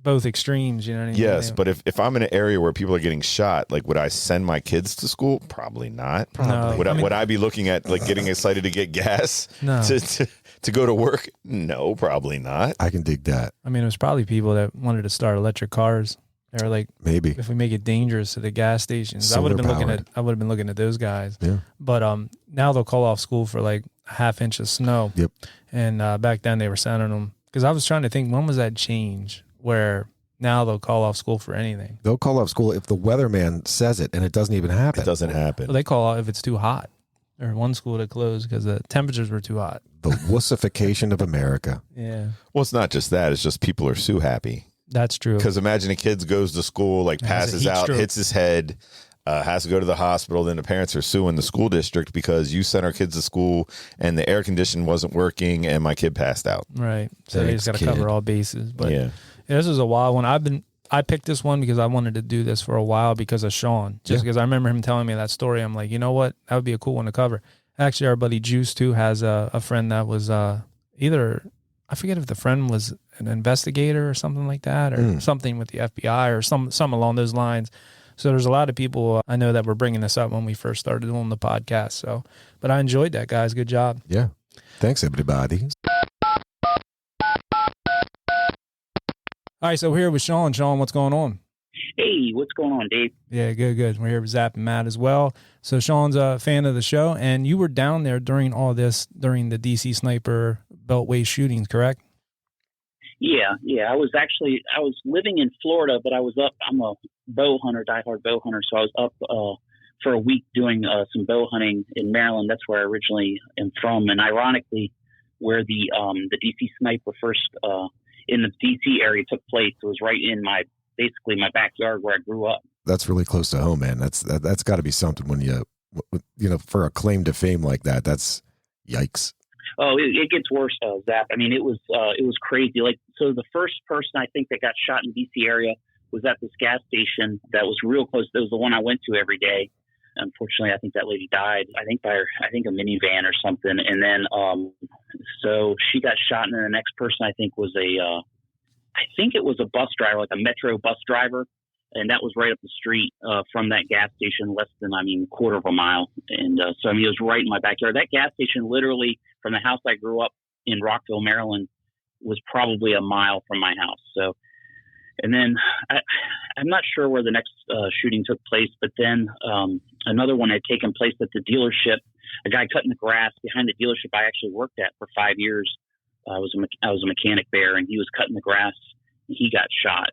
both extremes, you know what I mean? Yes, but if I'm in an area where people are getting shot, like, would I send my kids to school? Probably not. Probably. No. Would I be looking at like getting excited to get gas No. to go to work? No, probably not. I can dig that. I mean, it was probably people that wanted to start electric cars. They were like, Maybe. if we make it dangerous to the gas stations, I would have been looking at those guys. Yeah. But now they'll call off school for like a half inch of snow. Yep. And back then they were sending them, because I was trying to think, when was that change where now they'll call off school for anything? They'll call off school if the weatherman says it and it doesn't even happen. It doesn't happen. Well, they call off if it's too hot. Or one school to close because the temperatures were too hot. The wussification of America. Yeah. Well, it's not just that. It's just people are so happy. That's true. Because imagine a kid goes to school, like passes out, hits his head, has to go to the hospital. Then the parents are suing the school district because you sent our kids to school and the air condition wasn't working and my kid passed out. Right. So they just got to cover all bases. But yeah, this is a wild one. I picked this one because I wanted to do this for a while because of Sean. Just because I remember him telling me that story. I'm like, you know what? That would be a cool one to cover. Actually, our buddy Juice too has a friend that was either, I forget if the friend was an investigator or something like that, or something with the FBI or some along those lines. So there's a lot of people I know that were bringing this up when we first started doing the podcast. So, but I enjoyed that, guys. Good job. Yeah. Thanks, everybody. All right, so we're here with Sean. Sean, what's going on? Hey, what's going on, Dave? Yeah, good. We're here with Zap and Matt as well. So Sean's a fan of the show, and you were down there during all this, during the DC Sniper Beltway shootings, correct? Yeah. I was living in Florida, but I was up. I'm a bow hunter, diehard bow hunter, so I was up for a week doing some bow hunting in Maryland. That's where I originally am from, and ironically, where the DC Sniper first in the DC area took place, it was right in basically my backyard where I grew up. That's really close to home, man. That's got to be something when for a claim to fame like that. That's yikes. Oh, it gets worse, Zap. I mean, it was crazy. Like, so the first person I think that got shot in DC area was at this gas station that was real close. It was the one I went to every day. Unfortunately, I think that lady died. I think a minivan or something. And then, so she got shot. And then the next person I think was I think it was a bus driver, like a metro bus driver. And that was right up the street from that gas station, less than, quarter of a mile. And so, it was right in my backyard. That gas station, literally from the house I grew up in Rockville, Maryland, was probably a mile from my house. So, and then I'm not sure where the next shooting took place, but then another one had taken place at the dealership. A guy cutting the grass behind the dealership I actually worked at for 5 years. I was a mechanic there, and he was cutting the grass, and he got shot.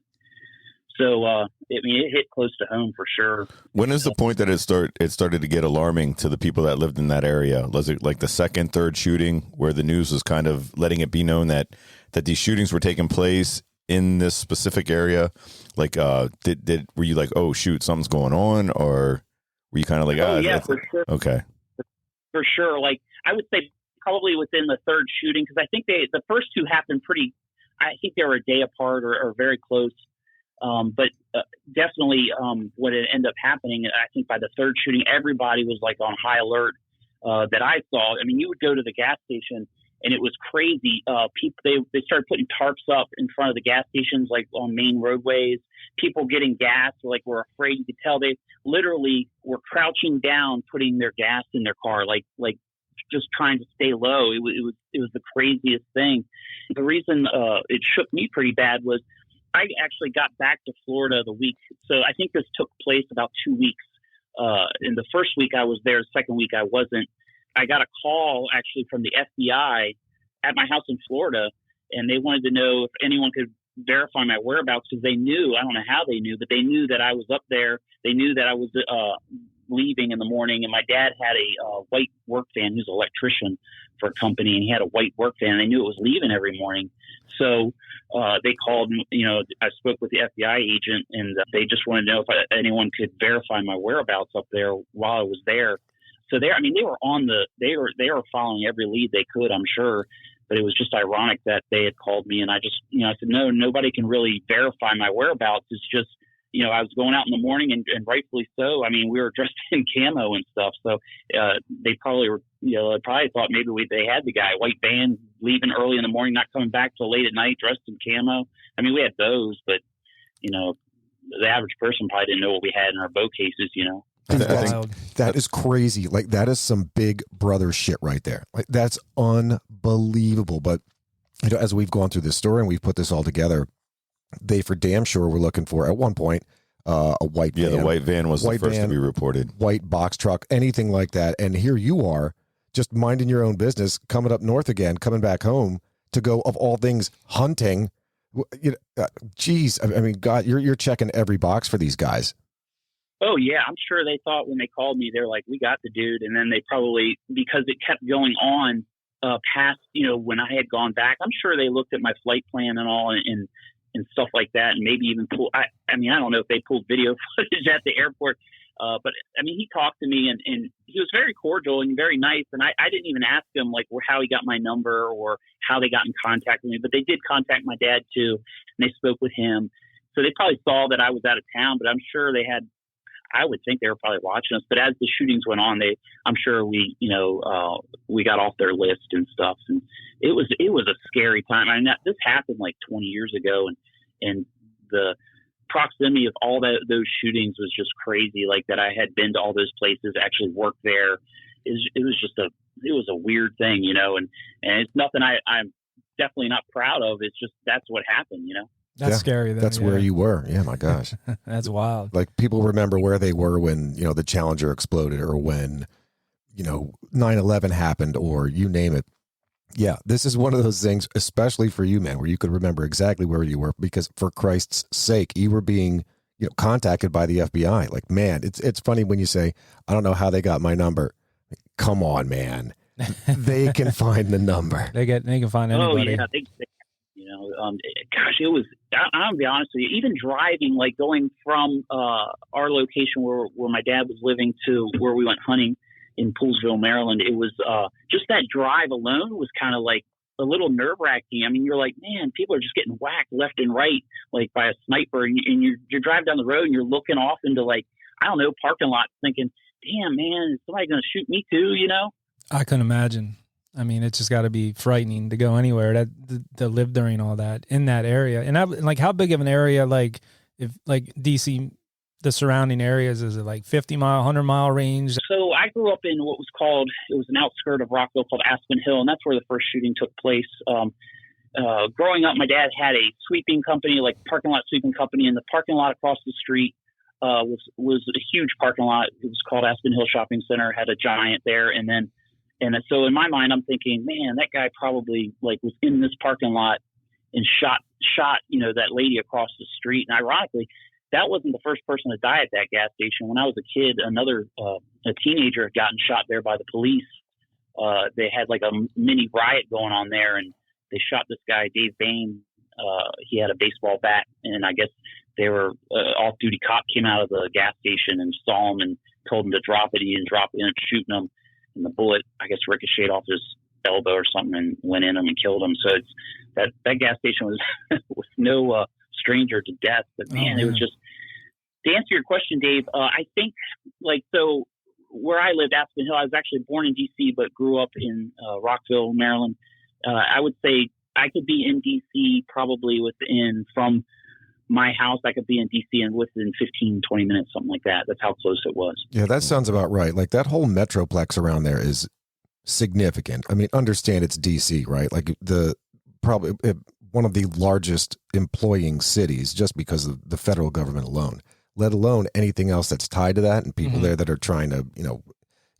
So, it hit close to home for sure. When is the point that it started to get alarming to the people that lived in that area? Was it like the second, third shooting where the news was kind of letting it be known that these shootings were taking place in this specific area? Like, were you like, oh shoot, something's going on, or were you kind of like, yeah, for sure. Okay, for sure. Like, I would say probably within the third shooting, because I think the first two happened I think they were a day apart or very close. But definitely what had ended up happening, I think by the third shooting, everybody was like on high alert that I saw. I mean, you would go to the gas station and it was crazy. People, they started putting tarps up in front of the gas stations, like on main roadways. People getting gas, were afraid. You could tell they literally were crouching down, putting their gas in their car, like just trying to stay low. It was the craziest thing. The reason it shook me pretty bad was I actually got back to Florida the week. So I think this took place about 2 weeks. In the first week I was there, the second week I wasn't. I got a call actually from the FBI at my house in Florida, and they wanted to know if anyone could verify my whereabouts, because they knew, I don't know how they knew, but they knew that I was up there. They knew that I was leaving in the morning, and my dad had a white work van. He was an electrician for a company, and he had a white work van. They knew it was leaving every morning. So they called, I spoke with the FBI agent, and they just wanted to know if anyone could verify my whereabouts up there while I was there. So they were they were following every lead they could, I'm sure. But it was just ironic that they had called me, and I just, I said, no, nobody can really verify my whereabouts. It's just, I was going out in the morning, and rightfully so. I mean, we were dressed in camo and stuff. So they probably were, they probably thought maybe they had the guy, white van, leaving early in the morning, not coming back till late at night, dressed in camo. I mean, we had those, but, the average person probably didn't know what we had in our bow cases, That is crazy. Like, that is some big brother shit right there. Like, that's unbelievable. But, as we've gone through this story and we've put this all together, they for damn sure were looking for, at one point, a white van. Yeah, the white van was the first to be reported. White box truck, anything like that. And here you are, just minding your own business, coming up north again, coming back home to go, of all things, hunting. Geez, I mean, God, you're checking every box for these guys. Oh, yeah. I'm sure they thought when they called me, they're like, we got the dude. And then they probably, because it kept going on past, when I had gone back, I'm sure they looked at my flight plan and all and stuff like that. And maybe even I don't know if they pulled video footage at the airport. But he talked to me and he was very cordial and very nice. And I didn't even ask him how he got my number or how they got in contact with me, but they did contact my dad too. And they spoke with him. So they probably saw that I was out of town, but I'm sure they had, I would think they were probably watching us. But as the shootings went on, I'm sure we got off their list and stuff. And it was a scary time. I mean, this happened like 20 years ago, and the proximity of all those shootings was just crazy. Like that, I had been to all those places, actually worked there. It was a weird thing, and it's nothing I'm definitely not proud of. It's just that's what happened, That's scary. That's where you were. Yeah, my gosh. That's wild. Like people remember where they were when, the Challenger exploded or when, 9/11 happened or you name it. Yeah, this is one of those things, especially for you, man, where you could remember exactly where you were because for Christ's sake, you were being, contacted by the FBI. Like, man, it's funny when you say, I don't know how they got my number. Come on, man. They can find the number. They can find anybody. Oh, yeah, gosh, it was, I'll be honest with you, even driving, like going from our location where my dad was living to where we went hunting in Poolsville, Maryland, it was just that drive alone was kind of like a little nerve-wracking. I mean, you're like, man, people are just getting whacked left and right, like by a sniper, and you're driving down the road and you're looking off into like, I don't know, parking lots thinking, damn, man, is somebody going to shoot me too, I couldn't imagine. I mean, it's just got to be frightening to go anywhere to live during all that in that area. And like, how big of an area, like if like DC, the surrounding areas, is it like 50-mile, 100-mile range? So I grew up in what was called, it was an outskirt of Rockville called Aspen Hill, and that's where the first shooting took place. Growing up, my dad had a sweeping company, like parking lot sweeping company, and the parking lot across the street was a huge parking lot. It was called Aspen Hill Shopping Center, had a giant there, and so in my mind, I'm thinking, man, that guy probably like was in this parking lot and shot, that lady across the street. And ironically, that wasn't the first person to die at that gas station. When I was a kid, a teenager had gotten shot there by the police. They had like a mini riot going on there, and they shot this guy, Dave Bain. He had a baseball bat, and I guess they were off-duty cop came out of the gas station and saw him and told him to drop it. He didn't drop it, and shooting him. And the bullet, I guess, ricocheted off his elbow or something and went in him and killed him. So it's that gas station was no stranger to death. But man, it was just, to answer your question, Dave, I think so where I lived, Aspen Hill, I was actually born in DC, but grew up in Rockville, Maryland. I would say I could be in DC probably from my house, I could be in DC and within 15, 20 minutes, something like that. That's how close it was. Yeah, that sounds about right. Like that whole metroplex around there is significant. I mean, understand it's DC, right? Like probably one of the largest employing cities just because of the federal government alone, let alone anything else that's tied to that and people there that are trying to,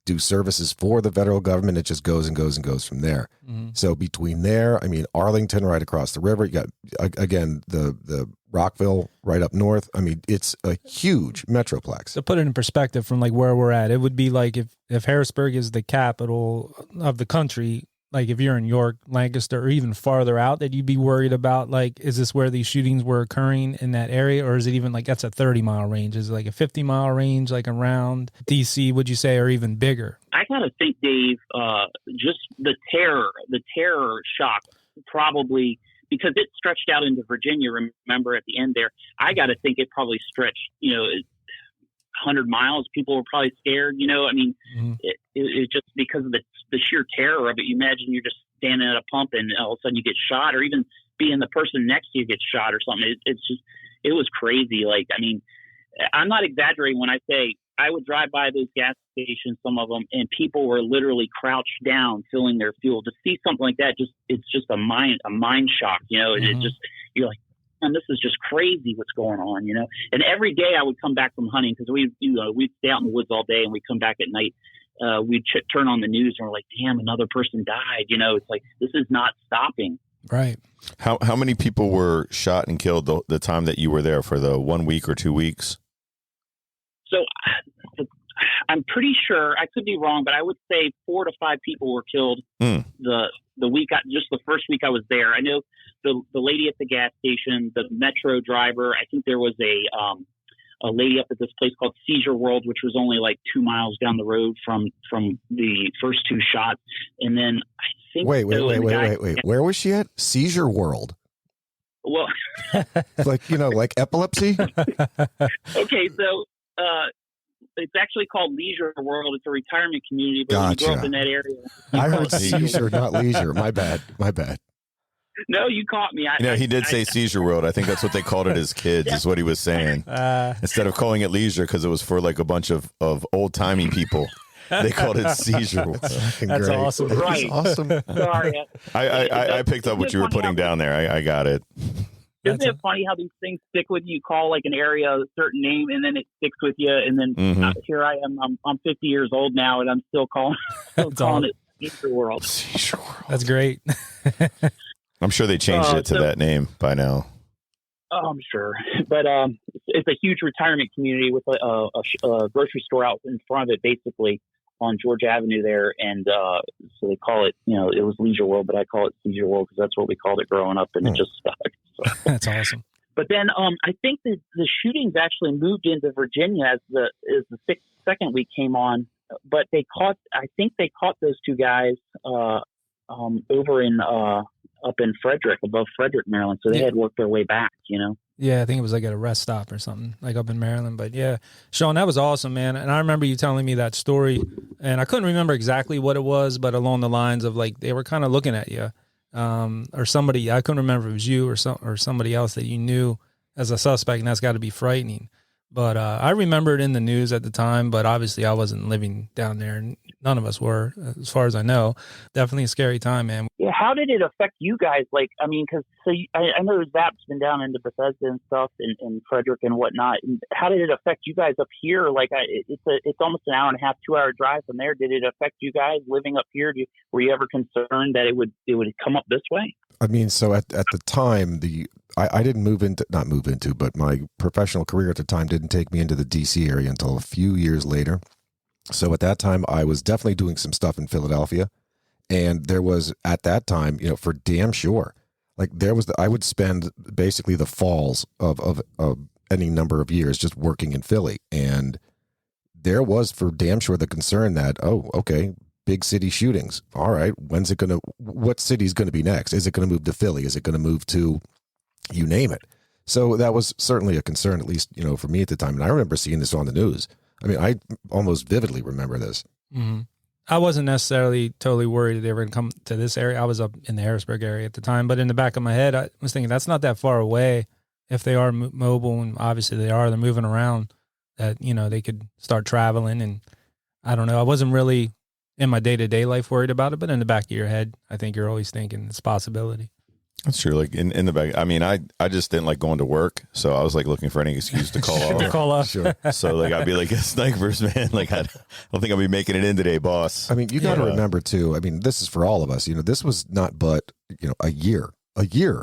do services for the federal government. It just goes and goes and goes from there. So between there, I mean, Arlington right across the river, you got, again, the Rockville right up north. I mean, it's a huge metroplex. To put it in perspective from like where we're at, it would be like if Harrisburg is the capital of the country, like if you're in York, Lancaster, or even farther out, that you'd be worried about, like, is this where these shootings were occurring in that area? Or is it even like that's a 30-mile range? Is it like a 50-mile range, like around DC, would you say, or even bigger? I got to think, Dave, just the terror shock, probably, because it stretched out into Virginia, remember, at the end there. I got to think it probably stretched, 100 miles. People were probably scared, I mean, it just because of the sheer terror of it. You imagine you're just standing at a pump and all of a sudden you get shot, or even being the person next to you gets shot or something. It was crazy. Like, I mean, I'm not exaggerating when I say I would drive by those gas stations, some of them, and people were literally crouched down filling their fuel. To see something like that, it's just a mind shock, It just, you're like, and this is just crazy what's going on, And every day I would come back from hunting because we'd stay out in the woods all day and we'd come back at night. We'd turn on the news and we're like, damn, another person died. It's like, this is not stopping. Right. How many people were shot and killed the time that you were there for the 1 week or 2 weeks? So I'm pretty sure, I could be wrong, but I would say 4 to 5 people were killed the week, just the first week I was there. I know the lady at the gas station, the metro driver, I think there was a lady up at this place called Seizure World, which was only like 2 miles down the road from the first 2 shots. And then I think... Wait. Where was she at? Seizure World? Well... like epilepsy? Okay, so... it's actually called Leisure World. It's a retirement community, but when you grow up in that area, I heard seizure, not leisure. My bad. No, you caught me. He did say Seizure World. I think that's what they called it as kids, is what he was saying. Instead of calling it leisure, because it was for like a bunch of old-timey people. They called it Seizure World. That's awesome. Right. Awesome. Sorry. I picked up what you were putting down there. I got it. Isn't it funny how these things stick with you? You call like an area a certain name, and then it sticks with you. And then here I am. I'm 50 years old now, and I'm still calling it Seizure World. Seizure World. That's great. I'm sure they changed it to that name by now. Oh, I'm sure. But it's a huge retirement community with a grocery store out in front of it, basically on George Avenue there. And so they call it, it was Leisure World, but I call it Seizure World because that's what we called it growing up, and it just stuck. So. That's awesome. But then I think the shootings actually moved into Virginia as the second week came on. But I think they caught those two guys over in up in Frederick, above Frederick, Maryland. So they had worked their way back, Yeah, I think it was like at a rest stop or something, like up in Maryland. But yeah, Sean, that was awesome, man. And I remember you telling me that story, and I couldn't remember exactly what it was, but along the lines of like they were kind of looking at you, or somebody. I couldn't remember if it was you or somebody else that you knew as a suspect, and that's got to be frightening. But I remember it in the news at the time, but obviously I wasn't living down there, and none of us were, as far as I know. Definitely a scary time, man. Yeah, how did it affect you guys? Like, I mean, because I know Zap's been down into Bethesda and stuff, and Frederick and whatnot. And how did it affect you guys up here? Like, it's almost an hour and a half, 2 hour drive from there. Did it affect you guys living up here? Were you ever concerned that it would come up this way? I mean, so at the time, I didn't not move into, but my professional career at the time didn't take me into the DC area until a few years later. So at that time, I was definitely doing some stuff in Philadelphia. And there was, at that time, for damn sure, like I would spend basically the falls of any number of years just working in Philly. And there was for damn sure the concern that, oh, okay, big city shootings. All right, what city's going to be next? Is it going to move to Philly? Is it going to move to, you name it? So that was certainly a concern, at least, for me at the time. And I remember seeing this on the news. I mean, I almost vividly remember this. Mm-hmm. I wasn't necessarily totally worried they were going to come to this area. I was up in the Harrisburg area at the time, but in the back of my head, I was thinking that's not that far away. If they are mobile, and obviously they're moving around, that, they could start traveling. And I don't know. I wasn't really in my day-to-day life worried about it, but in the back of your head, I think you're always thinking it's a possibility. That's true. Like in the back, I mean, I just didn't like going to work, so I was like looking for any excuse to call off. Call off. Sure. So like I'd be like, snipers, man. Like I don't think I'll be making it in today, boss. I mean, you got to remember too. I mean, this is for all of us. This was not but a year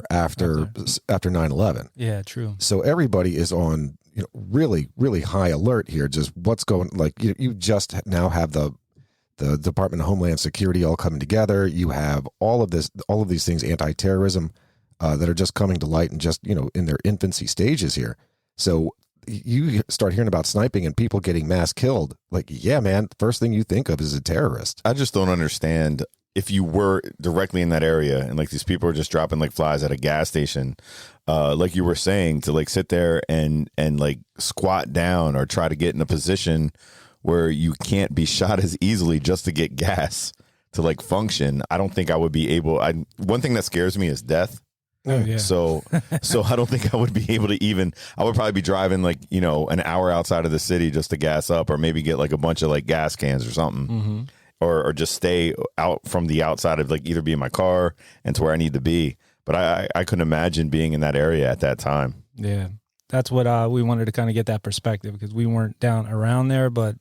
after 9/11. Yeah, true. So everybody is on really, really high alert here. Just what's going, like you just now have the Department of Homeland Security all coming together. You have all of these things, anti-terrorism, that are just coming to light and just, in their infancy stages here. So you start hearing about sniping and people getting mass killed. Like, yeah, man, first thing you think of is a terrorist. I just don't understand if you were directly in that area and like these people are just dropping like flies at a gas station, like you were saying, to like sit there and like squat down or try to get in a position where you can't be shot as easily just to get gas to like function. I don't think I would be able. One thing that scares me is death. Oh, yeah. So I don't think I would be able to even. I would probably be driving like an hour outside of the city just to gas up, or maybe get like a bunch of like gas cans or something, mm-hmm. or just stay out from the outside of like either be in my car and to where I need to be. But I couldn't imagine being in that area at that time. Yeah, that's what we wanted to kind of get that perspective, because we weren't down around there, but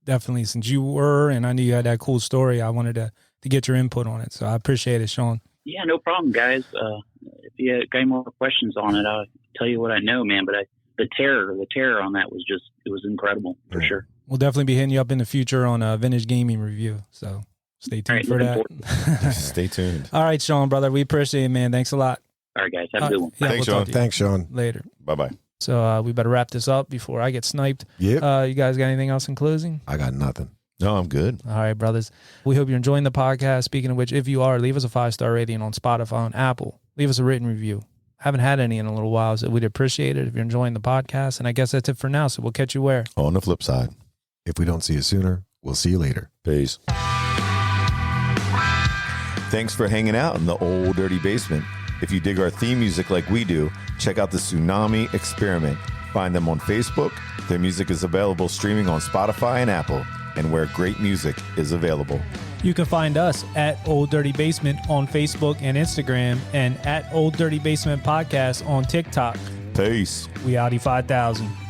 definitely since you were, and I knew you had that cool story, I wanted to get your input on it. So I appreciate it, Sean. Yeah, no problem, guys. If you got any more questions on it, I'll tell you what I know, man. But the terror on that was it was incredible for sure. We'll definitely be hitting you up in the future on a vintage gaming review. So stay tuned for that. Stay tuned. All right, Sean, brother. We appreciate it, man. Thanks a lot. All right, guys. Have a good one. Yeah, Thanks, we'll Sean. Thanks, Sean. Later. Bye-bye. So we better wrap this up before I get sniped. Yep. You guys got anything else in closing? I got nothing. No, I'm good. All right, brothers. We hope you're enjoying the podcast. Speaking of which, if you are, leave us a 5-star rating on Spotify and Apple. Leave us a written review. Haven't had any in a little while, so we'd appreciate it if you're enjoying the podcast. And I guess that's it for now. So we'll catch you where? On the flip side. If we don't see you sooner, we'll see you later. Peace. Thanks for hanging out in the Old Dirty Basement. If you dig our theme music like we do, check out the Tsunami Experiment. Find them on Facebook. Their music is available streaming on Spotify and Apple, and where great music is available. You can find us at Old Dirty Basement on Facebook and Instagram, and at Old Dirty Basement Podcast on TikTok. Peace. We outie 5000.